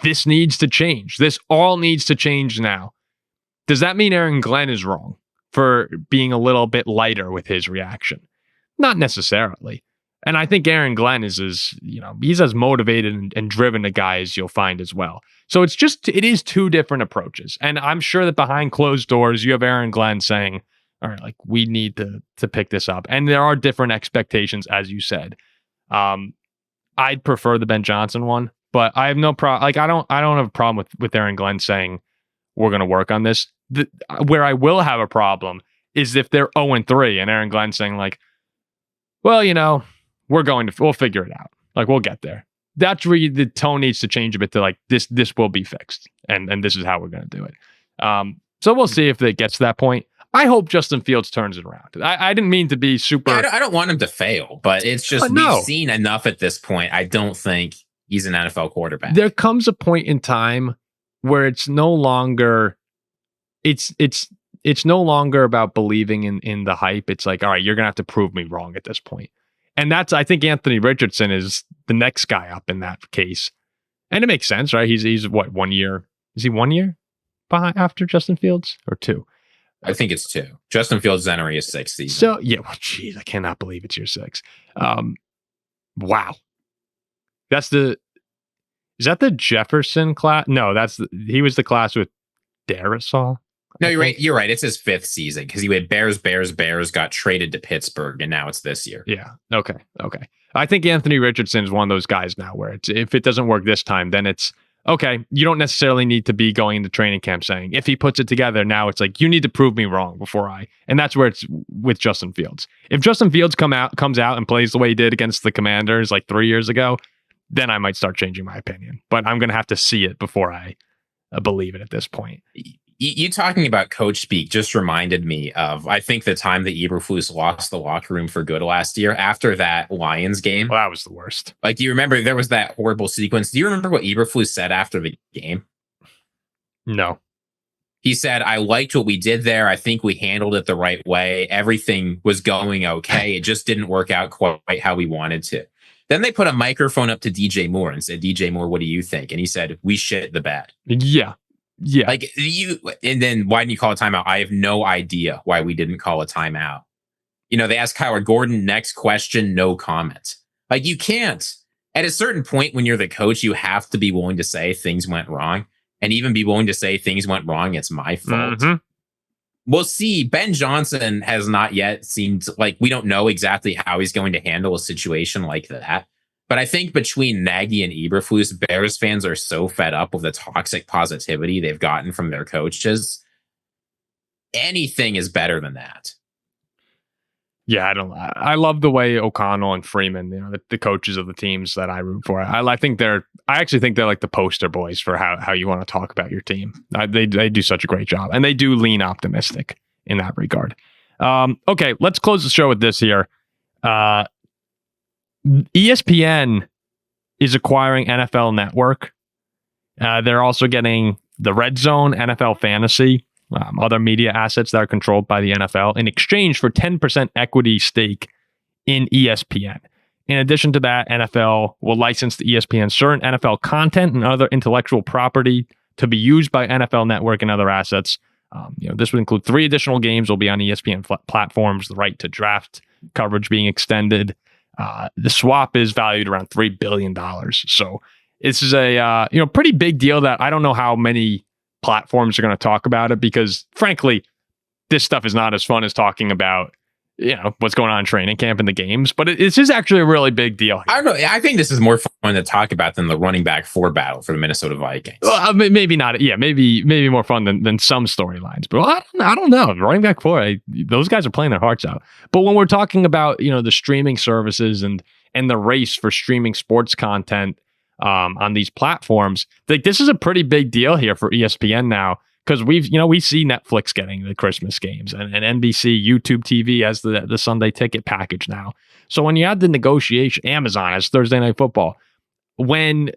this needs to change. This all needs to change now. Does that mean Aaron Glenn is wrong for being a little bit lighter with his reaction? Not necessarily. And I think Aaron Glenn is he's as motivated and driven a guy as you'll find as well. So it is two different approaches. And I'm sure that behind closed doors, you have Aaron Glenn saying, all right, like, we need to pick this up. And there are different expectations, as you said. I'd prefer the Ben Johnson one, but I have no problem. Like, I don't have a problem with Aaron Glenn saying we're going to work on this. Where I will have a problem is if they're 0-3 and Aaron Glenn saying, like, well, we'll figure it out. Like, we'll get there. that's where the tone needs to change a bit to like this will be fixed, and this is how we're going to do it. So we'll see if it gets to that point. I hope Justin Fields turns it around. I didn't mean to be super. Yeah, I don't want him to fail, but it's just we've seen enough at this point. I don't think he's an NFL quarterback. There comes a point in time where it's no longer it's no longer about believing in the hype. It's like, all right, you're gonna have to prove me wrong at this point. And that's, I think Anthony Richardson is the next guy up in that case. And it makes sense, right? He's what, 1 year? Is he 1 year behind after Justin Fields or 2? I think it's 2. Justin Fields is entering his 6th season. So yeah, well, geez, I cannot believe it's year 6. Wow. Is that the Jefferson class? No, he was the class with Darisaw. No, you're right. You're right. It's his 5th season because he had Bears, got traded to Pittsburgh, and now it's this year. Yeah. Okay. I think Anthony Richardson is one of those guys now where if it doesn't work this time, then it's okay. You don't necessarily need to be going into training camp saying if he puts it together. Now it's like you need to prove me wrong before and that's where it's with Justin Fields. If Justin Fields comes out and plays the way he did against the Commanders like 3 years ago, then I might start changing my opinion. But I'm going to have to see it before I believe it at this point. You talking about coach speak just reminded me of, I think, the time that Eberflus lost the locker room for good last year after that Lions game. Well, that was the worst. Like, do you remember there was that horrible sequence? Do you remember what Eberflus said after the game? No. He said, I liked what we did there. I think we handled it the right way. Everything was going okay. It just didn't work out quite how we wanted to. Then they put a microphone up to DJ Moore and said, DJ Moore, what do you think? And he said, we shit the bed. Yeah. Like and then why didn't you call a timeout? I have no idea why we didn't call a timeout. They asked Howard Gordon, next question, no comment. Like, you can't. At a certain point when you're the coach, you have to be willing to say things went wrong and even be willing to say things went wrong. It's my fault. Mm-hmm. We'll see. Ben Johnson has not yet seemed like we don't know exactly how he's going to handle a situation like that. But I think between Nagy and Eberflus, Bears fans are so fed up with the toxic positivity they've gotten from their coaches. Anything is better than that. Yeah, I love the way O'Connell and Freeman, the coaches of the teams that I root for. I actually think they're like the poster boys for how you want to talk about your team. They do such a great job, and they do lean optimistic in that regard. Okay, let's close the show with this here. ESPN is acquiring NFL Network. They're also getting the Red Zone, NFL Fantasy, other media assets that are controlled by the NFL in exchange for 10% equity stake in ESPN. In addition to that, NFL will license to ESPN certain NFL content and other intellectual property to be used by NFL Network and other assets. This would include 3 additional games will be on ESPN platforms, the right to draft coverage being extended. The swap is valued around $3 billion. So this is a pretty big deal that I don't know how many platforms are going to talk about it because, frankly, this stuff is not as fun as talking about what's going on in training camp and the games. But it's just actually a really big deal here. I don't know. I think this is more fun to talk about than the running back 4 battle for the Minnesota Vikings. Well, maybe not. Yeah, maybe more fun than some storylines. But I don't know. Running back 4, those guys are playing their hearts out. But when we're talking about the streaming services and the race for streaming sports content on these platforms, like this is a pretty big deal here for ESPN now. Because we see Netflix getting the Christmas games and NBC, YouTube TV as the Sunday ticket package now. So when you add the negotiation, Amazon as Thursday Night Football, when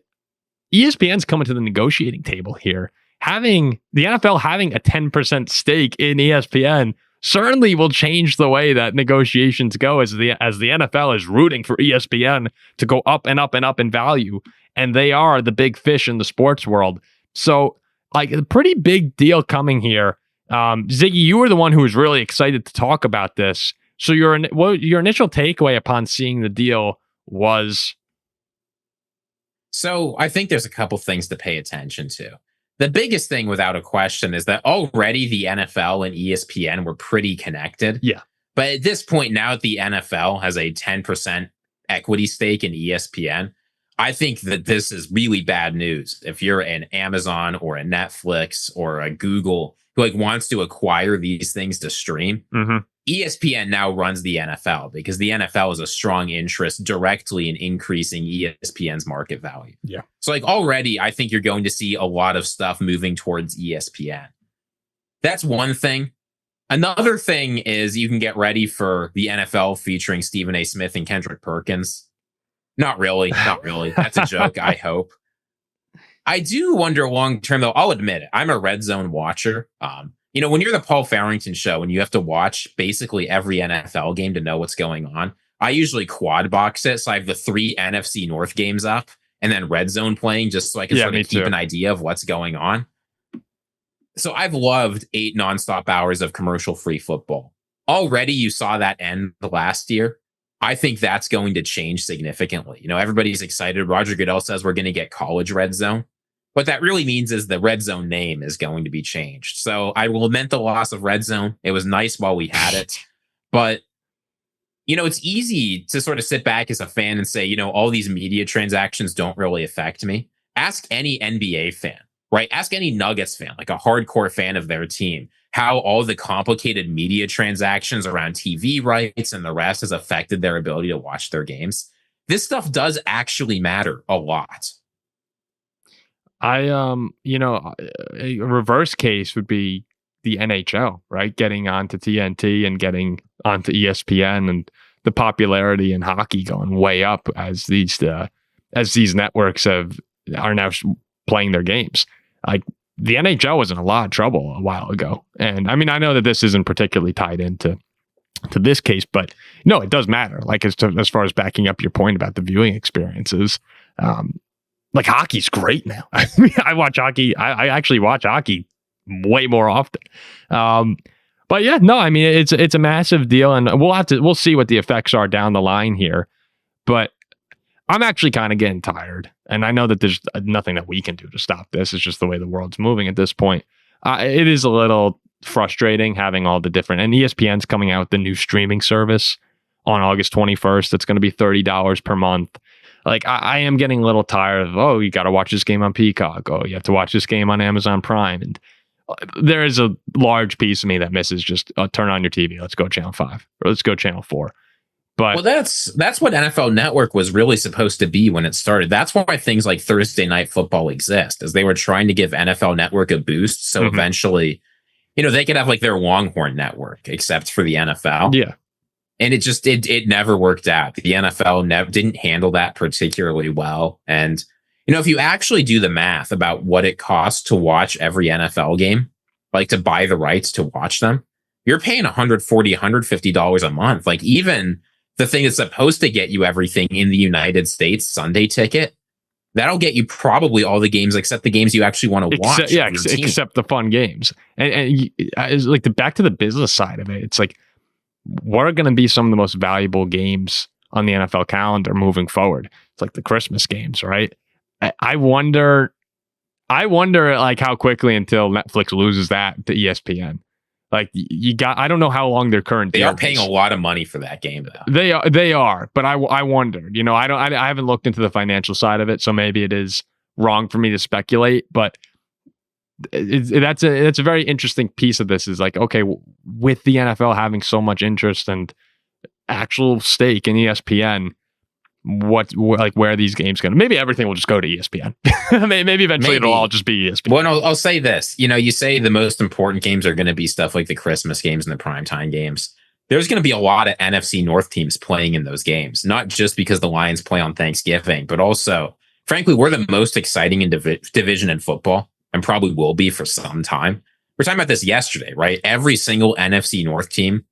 ESPN's coming to the negotiating table here, having the NFL having a 10% stake in ESPN certainly will change the way that negotiations go as the NFL is rooting for ESPN to go up and up and up in value. And they are the big fish in the sports world. So like a pretty big deal coming here. Ziggy, you were the one who was really excited to talk about this. So your initial takeaway upon seeing the deal was? So I think there's a couple things to pay attention to. The biggest thing, without a question, is that already the NFL and ESPN were pretty connected. Yeah. But at this point now, the NFL has a 10% equity stake in ESPN. I think that this is really bad news. If you're an Amazon or a Netflix or a Google who wants to acquire these things to stream, ESPN now runs the NFL because the NFL has a strong interest directly in increasing ESPN's market value. Yeah. So like already, I think you're going to see a lot of stuff moving towards ESPN. That's one thing. Another thing is you can get ready for the NFL featuring Stephen A. Smith and Kendrick Perkins. Not really. Not really. That's a joke, I hope. I do wonder long term, though. I'll admit it. I'm a red zone watcher. When you're the Paul Farrington show and you have to watch basically every NFL game to know what's going on, I usually quad box it. So I have the 3 NFC North games up and then red zone playing just so I can sort of keep an idea of what's going on. So I've loved 8 nonstop hours of commercial-free football. Already you saw that end last year. I think that's going to change significantly. Everybody's excited. Roger Goodell says we're going to get college red zone. What that really means is the red zone name is going to be changed. So I will lament the loss of red zone. It was nice while we had it. But, it's easy to sort of sit back as a fan and say, all these media transactions don't really affect me. Ask any NBA fan, right? Ask any Nuggets fan, like a hardcore fan of their team, how all the complicated media transactions around TV rights and the rest has affected their ability to watch their games. This stuff does actually matter a lot. A reverse case would be the NHL, right? Getting onto TNT and getting onto ESPN, and the popularity in hockey going way up as these networks are now playing their games. Like the NHL was in a lot of trouble a while ago, and I mean I know that this isn't particularly tied into this case, but no, it does matter. Like as far as backing up your point about the viewing experiences. Like hockey's great now. I mean, I watch hockey. I actually watch hockey way more often. But yeah, no, I mean it's a massive deal, and we'll see what the effects are down the line here. But I'm actually kind of getting tired, and I know that there's nothing that we can do to stop this. It's just the way the world's moving at this point. It is a little frustrating having all the different, and ESPN's coming out with the new streaming service on August 21st. It's going to be $30 per month. Like I am getting a little tired of, you got to watch this game on Peacock. Oh, you have to watch this game on Amazon Prime. And there is a large piece of me that misses just turn on your TV. Let's go channel 5 or let's go channel 4. But that's what NFL Network was really supposed to be when it started. That's why things like Thursday Night Football exist, as they were trying to give NFL Network a boost. So eventually, they could have like their Longhorn network, except for the NFL. Yeah. And it never worked out. The NFL didn't handle that particularly well. And, if you actually do the math about what it costs to watch every NFL game, like to buy the rights to watch them, you're paying $140, $150 a month. Like even the thing that's supposed to get you everything in the United States, Sunday Ticket, that'll get you probably all the games except the games you actually want to watch. Except the fun games. And it's like back to the business side of it. It's like, what are going to be some of the most valuable games on the NFL calendar moving forward? It's like the Christmas games, right? I wonder like how quickly until Netflix loses that to ESPN. Like I don't know how long their current deal. They are paying a lot of money for that game though. They are, but I wondered, I haven't looked into the financial side of it, so maybe it is wrong for me to speculate, but that's a very interesting piece of this is like, okay, with the NFL having so much interest and actual stake in ESPN, where are these games going? Maybe everything will just go to ESPN. maybe eventually it'll all just be ESPN. Well, I'll say this, you say the most important games are going to be stuff like the Christmas games and the primetime games. There's going to be a lot of NFC North teams playing in those games, not just because the Lions play on Thanksgiving, but also, frankly, we're the most exciting in division in football. And probably will be for some time. We're talking about this yesterday, right? Every single NFC North team,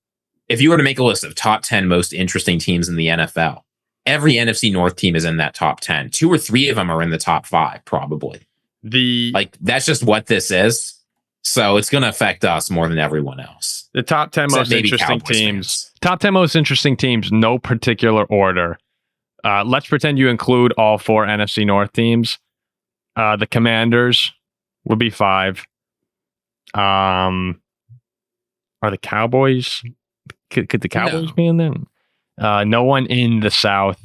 if you were to make a list of top 10 most interesting teams in the NFL, every NFC North team is in that top 10. 2 or 3 of them are in the top 5, probably. That's just what this is. So it's going to affect us more than everyone else. The top 10 most interesting teams. Top 10 most interesting teams, no particular order. Let's pretend you include all 4 NFC North teams. The Commanders would be 5. Are the Cowboys? Could the Cowboys be in there? No one in the South.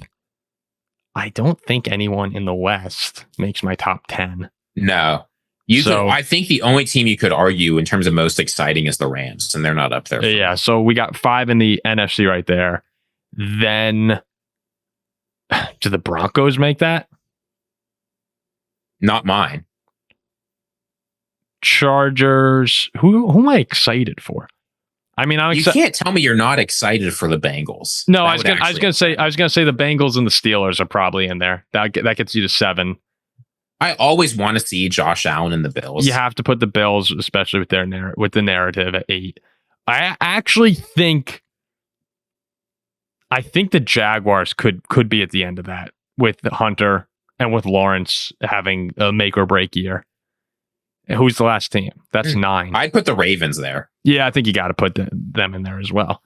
I don't think anyone in the West makes my top 10. No. I think the only team you could argue in terms of most exciting is the Rams, and they're not up there. Yeah, so we got 5 in the NFC right there. Then, do the Broncos make that? Not mine. Chargers. Who am I excited for? I mean, you can't tell me you're not excited for the Bengals. No, I was gonna say the Bengals and the Steelers are probably in there. That gets you to 7. I always want to see Josh Allen and the Bills. You have to put the Bills, especially with the narrative, at 8. I actually think the Jaguars could be at the end of that with Hunter and with Lawrence having a make or break year. And who's the last team? That's 9. I'd put the Ravens there. Yeah, I think you got to put them in there as well.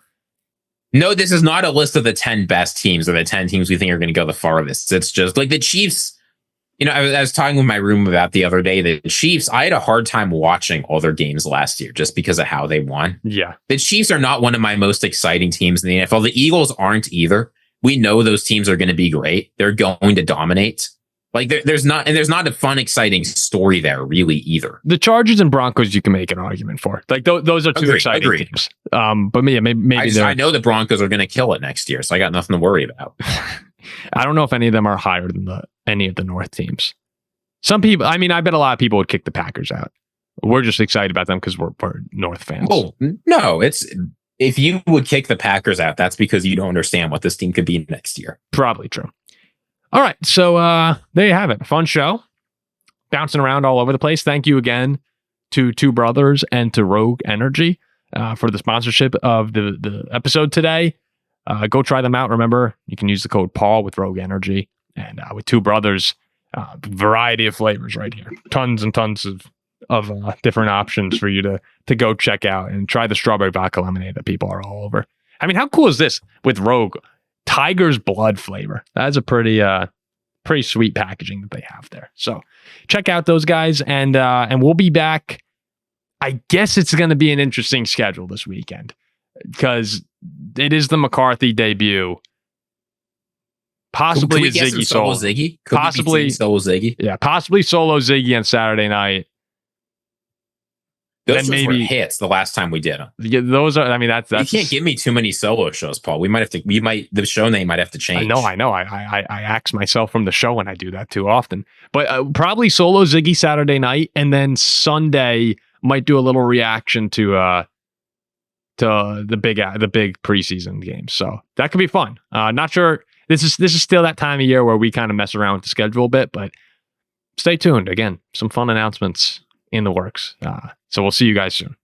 No, this is not a list of the 10 best teams or the 10 teams we think are going to go the farthest. It's just like the Chiefs. I was talking with my room about the other day. The Chiefs, I had a hard time watching all their games last year just because of how they won. Yeah. The Chiefs are not one of my most exciting teams in the NFL. The Eagles aren't either. We know those teams are going to be great. They're going to dominate. Like there's not a fun, exciting story there really either. The Chargers and Broncos, you can make an argument for. Like those are two exciting teams. But maybe I know the Broncos are going to kill it next year, so I got nothing to worry about. I don't know if any of them are higher than any of the North teams. Some people, I mean, I bet a lot of people would kick the Packers out. We're just excited about them because we're North fans. Oh, no, if you would kick the Packers out, that's because you don't understand what this team could be next year. Probably true. All right, so there you have it. Fun show. Bouncing around all over the place. Thank you again to Two Brothers and to Rogue Energy for the sponsorship of the episode today. Go try them out. Remember, you can use the code Paul with Rogue Energy. And with Two Brothers, variety of flavors right here. Tons and tons of different options for you to go check out and try the strawberry vodka lemonade that people are all over. I mean, how cool is this with Rogue? Tiger's blood flavor. That's a pretty sweet packaging that they have there. So check out those guys, and we'll be back. I guess it's going to be an interesting schedule this weekend because it is the McCarthy debut. Possibly a Ziggy solo. Ziggy? Possibly solo Ziggy. Yeah, possibly solo Ziggy on Saturday night. Those were hits the last time we did them. Yeah, those are. I mean, that's. You can't give me too many solo shows, Paul. The show name might have to change. I know. I axe myself from the show when I do that too often. But probably solo Ziggy Saturday night, and then Sunday might do a little reaction to the big preseason games. So that could be fun. Not sure. This is still that time of year where we kind of mess around with the schedule a bit, but stay tuned. Again, some fun announcements in the works. So we'll see you guys soon.